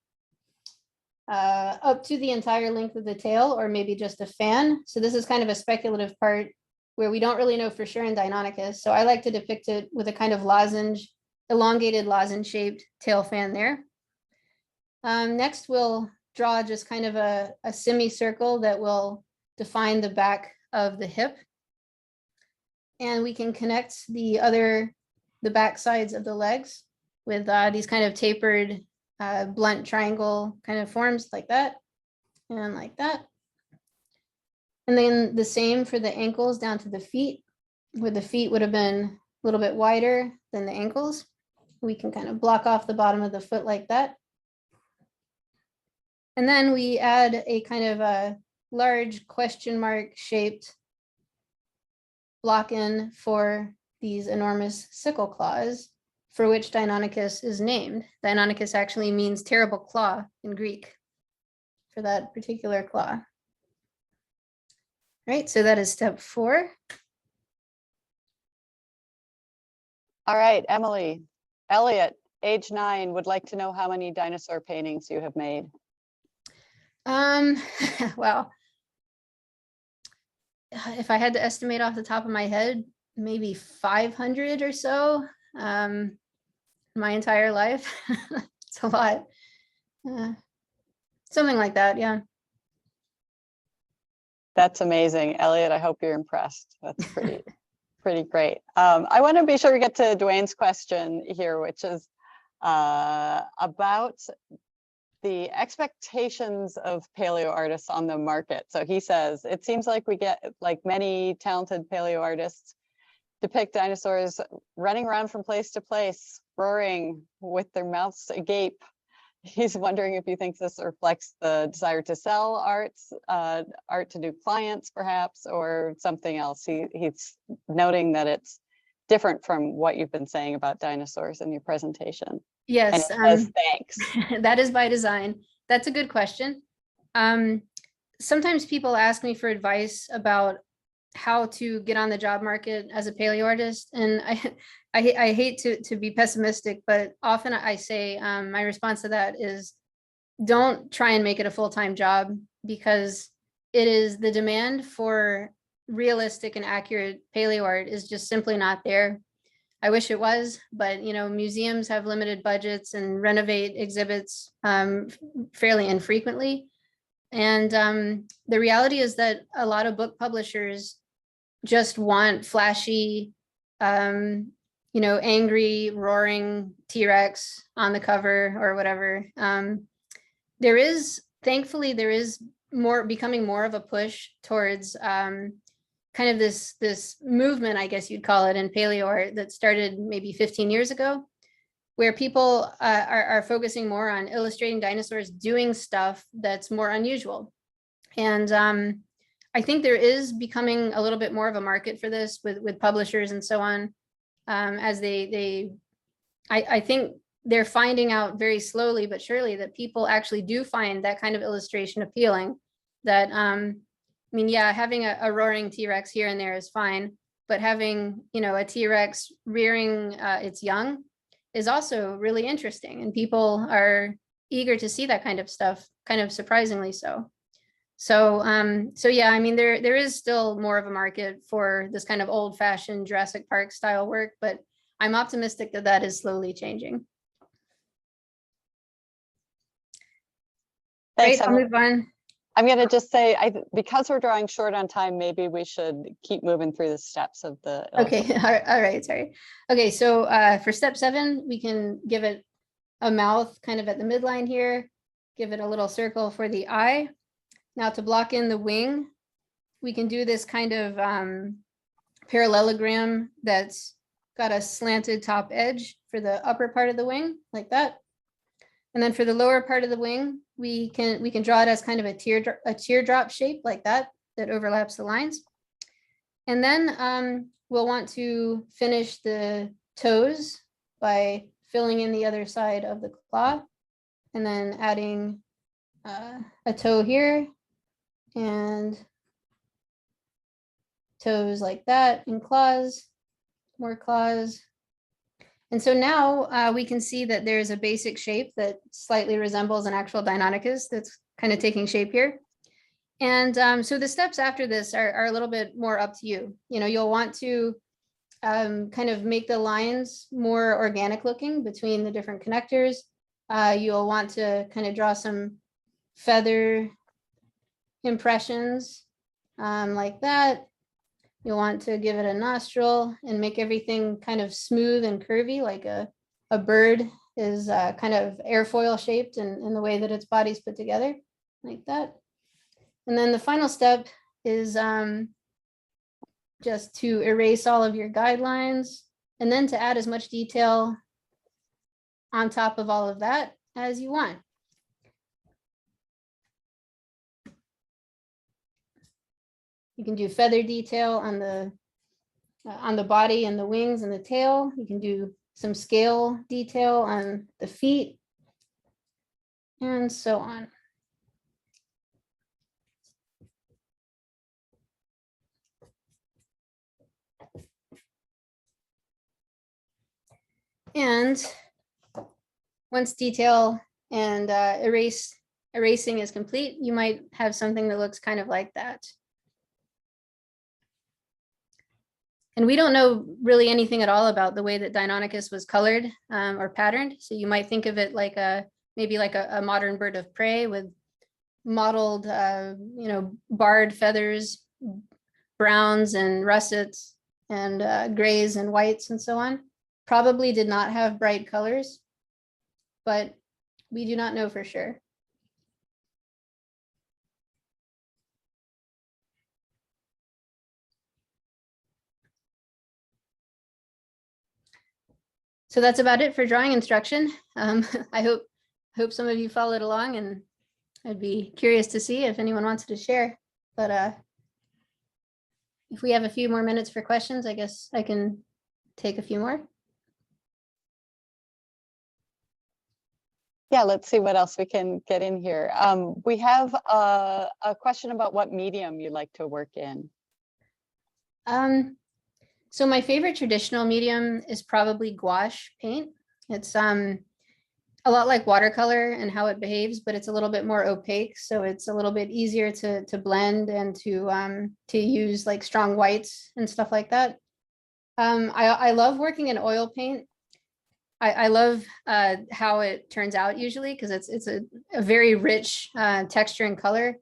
up to the entire length of the tail, or maybe just a fan. So this is kind of a speculative part where we don't really know for sure in Deinonychus. So I like to depict it with a kind of lozenge, elongated lozenge-shaped tail fan there. Next, we'll draw just kind of a semicircle that will define the back of the hip. And we can connect the back sides of the legs with these kind of tapered blunt triangle kind of forms like that and like that. And then the same for the ankles down to the feet, where the feet would have been a little bit wider than the ankles. We can kind of block off the bottom of the foot like that. And then we add a kind of a large question mark shaped block in for these enormous sickle claws, for which Deinonychus is named. Deinonychus actually means terrible claw in Greek for that particular claw. Right, so that is step 4. All right, Emily. Elliot, age 9, would like to know how many dinosaur paintings you have made. Well, if I had to estimate off the top of my head, maybe 500 or so. My entire life. It's a lot. Something like that, yeah. That's amazing. Elliot, I hope you're impressed. That's pretty great. I want to be sure to get to Dwayne's question here, which is about the expectations of paleo artists on the market. So he says, it seems like we get, like many talented paleo artists, depict dinosaurs running around from place to place, roaring with their mouths agape. He's wondering if you think this reflects the desire to sell art to new clients, perhaps, or something else. He's noting that it's different from what you've been saying about dinosaurs in your presentation. Yes, and it says, thanks. That is by design. That's a good question. Sometimes people ask me for advice about how to get on the job market as a paleo artist, and I hate to be pessimistic, but often I say my response to that is, don't try and make it a full-time job, because it is the demand for realistic and accurate paleo art is just simply not there. I wish it was, but museums have limited budgets and renovate exhibits fairly infrequently. And the reality is that a lot of book publishers just want flashy, angry, roaring T-Rex on the cover or whatever. Thankfully, there is becoming more of a push towards kind of this movement, I guess you'd call it, in paleo art that started maybe 15 years ago, where people are focusing more on illustrating dinosaurs doing stuff that's more unusual. And I think there is becoming a little bit more of a market for this with publishers and so on, as I think they're finding out very slowly but surely that people actually do find that kind of illustration appealing. That having a roaring T-Rex here and there is fine, but having a T-Rex rearing its young is also really interesting, and people are eager to see that kind of stuff, kind of surprisingly so. So yeah, there is still more of a market for this kind of old-fashioned Jurassic Park style work, but I'm optimistic that that is slowly changing. Thanks, Great, I'll move on. I'm going to just say, because we're drawing short on time, maybe we should keep moving through the steps of the. Okay, all right, sorry. Okay, so for step 7, we can give it a mouth kind of at the midline here, give it a little circle for the eye. Now to block in the wing, we can do this kind of parallelogram that's got a slanted top edge for the upper part of the wing, like that. And then for the lower part of the wing, we can draw it as kind of a teardrop shape like that overlaps the lines. And then we'll want to finish the toes by filling in the other side of the claw and then adding a toe here and toes like that and claws, more claws. And so now we can see that there's a basic shape that slightly resembles an actual Deinonychus that's kind of taking shape here. And so the steps after this are a little bit more up to you. You know, you'll want to kind of make the lines more organic looking between the different connectors. You'll want to kind of draw some feather impressions like that. You'll want to give it a nostril and make everything kind of smooth and curvy, like a bird is kind of airfoil shaped in the way that its body's put together, like that. And then the final step is just to erase all of your guidelines and then to add as much detail on top of all of that as you want. You can do feather detail on the body and the wings and the tail. You can do some scale detail on the feet and so on. And once detail and erasing is complete, you might have something that looks kind of like that. And we don't know really anything at all about the way that Deinonychus was colored or patterned. So you might think of it like maybe like a modern bird of prey with mottled, barred feathers, browns and russets and grays and whites and so on. Probably did not have bright colors, but we do not know for sure. So that's about it for drawing instruction. I hope some of you followed along, and I'd be curious to see if anyone wants to share. But if we have a few more minutes for questions, I guess I can take a few more. Yeah, let's see what else we can get in here. We have a question about what medium you like to work in. So my favorite traditional medium is probably gouache paint. It's a lot like watercolor and how it behaves, but it's a little bit more opaque. So it's a little bit easier to blend and to use like strong whites and stuff like that. I love working in oil paint. I love how it turns out usually because it's a very rich texture and color,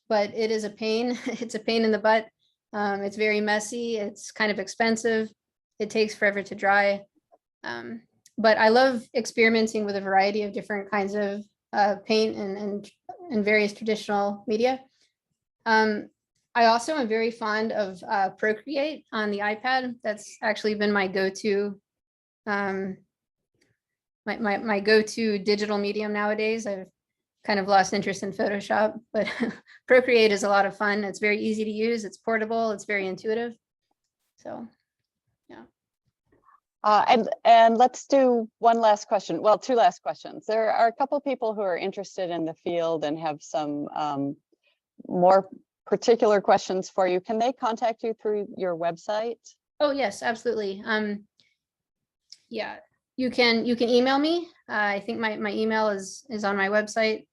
but it is a pain. It's a pain in the butt. It's very messy. It's kind of expensive. It takes forever to dry. But I love experimenting with a variety of different kinds of paint and various traditional media. I also am very fond of Procreate on the iPad. That's actually been my go-to my go-to digital medium nowadays. I've kind of lost interest in Photoshop, but Procreate is a lot of fun. It's very easy to use. It's portable. It's very intuitive. So, yeah. And let's do one last question. Well, two last questions. There are a couple people who are interested in the field and have some more particular questions for you. Can they contact you through your website? Oh, yes, absolutely. Yeah, you can email me. I think my email is on my website.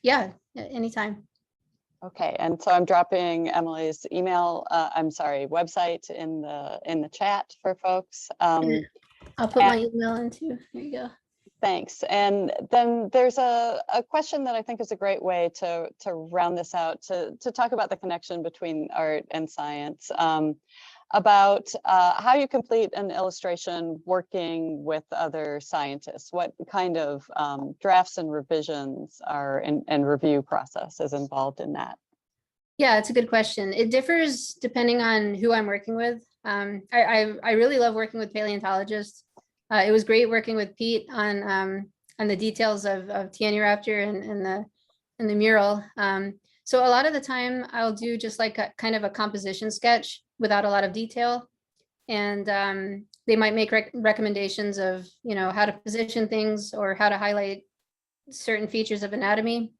Yeah, anytime. Okay, and so I'm dropping Emily's email, website in the chat for folks. I'll put my email in too. There you go. Thanks. And then there's a question that I think is a great way to round this out, to talk about the connection between art and science, about how you complete an illustration working with other scientists. What kind of drafts and revisions and review process is involved in that? Yeah, it's a good question. It differs depending on who I'm working with. I really love working with paleontologists. It was great working with Pete on the details of Tianuraptor and the mural. So a lot of the time I'll do just like a kind of a composition sketch without a lot of detail. And they might make recommendations of, you know, how to position things or how to highlight certain features of anatomy.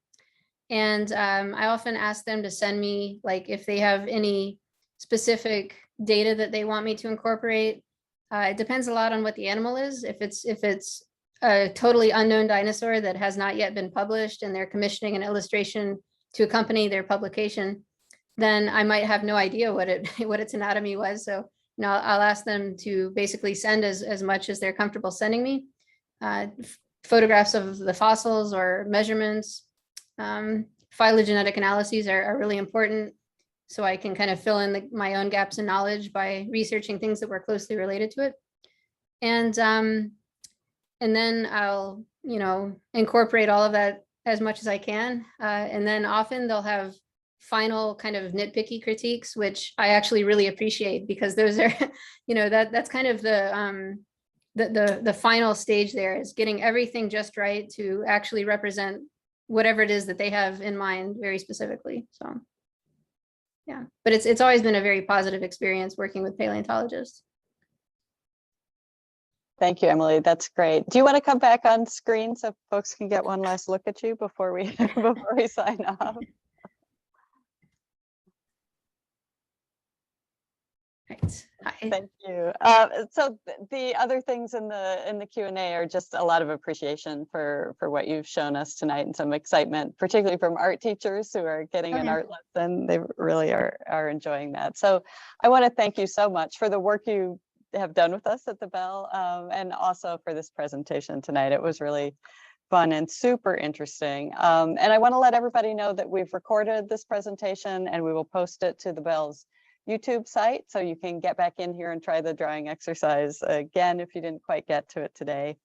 And I often ask them to send me, like, if they have any specific data that they want me to incorporate. It depends a lot on what the animal is. If it's a totally unknown dinosaur that has not yet been published and they're commissioning an illustration to accompany their publication, then I might have no idea what its anatomy was. So, you know, I'll ask them to basically send as much as they're comfortable sending me. Photographs of the fossils or measurements. Phylogenetic analyses are really important, so I can kind of fill in my own gaps in knowledge by researching things that were closely related to it. And then I'll, you know, incorporate all of that as much as I can. And then often they'll have final kind of nitpicky critiques, which I actually really appreciate, because those are, you know, that's kind of the final stage there, is getting everything just right to actually represent whatever it is that they have in mind very specifically. So yeah, but it's always been a very positive experience working with paleontologists. Thank you, Emily. That's great. Do you want to come back on screen so folks can get one last look at you before we before we sign off? Right. Hi. Thank you. So the other things in the Q&A are just a lot of appreciation for what you've shown us tonight, and some excitement, particularly from art teachers who are getting an art lesson. They really are enjoying that. So I want to thank you so much for the work you have done with us at the Bell, and also for this presentation tonight. It was really fun and super interesting. And I want to let everybody know that we've recorded this presentation and we will post it to the Bell's YouTube site, so you can get back in here and try the drawing exercise again if you didn't quite get to it today.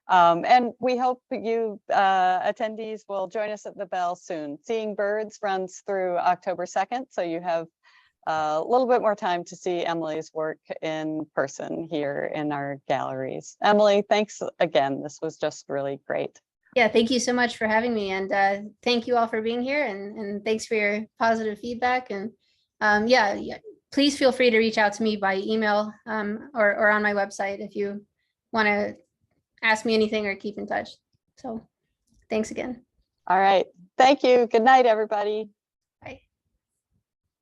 And we hope you attendees will join us at the Bell soon. Seeing Birds runs through October 2nd, so you have a little bit more time to see Emily's work in person here in our galleries. Emily, thanks again. This was just really great. Yeah, thank you so much for having me, and thank you all for being here, and thanks for your positive feedback. And yeah, please feel free to reach out to me by email or on my website if you want to ask me anything or keep in touch. So thanks again. All right. Thank you. Good night, everybody.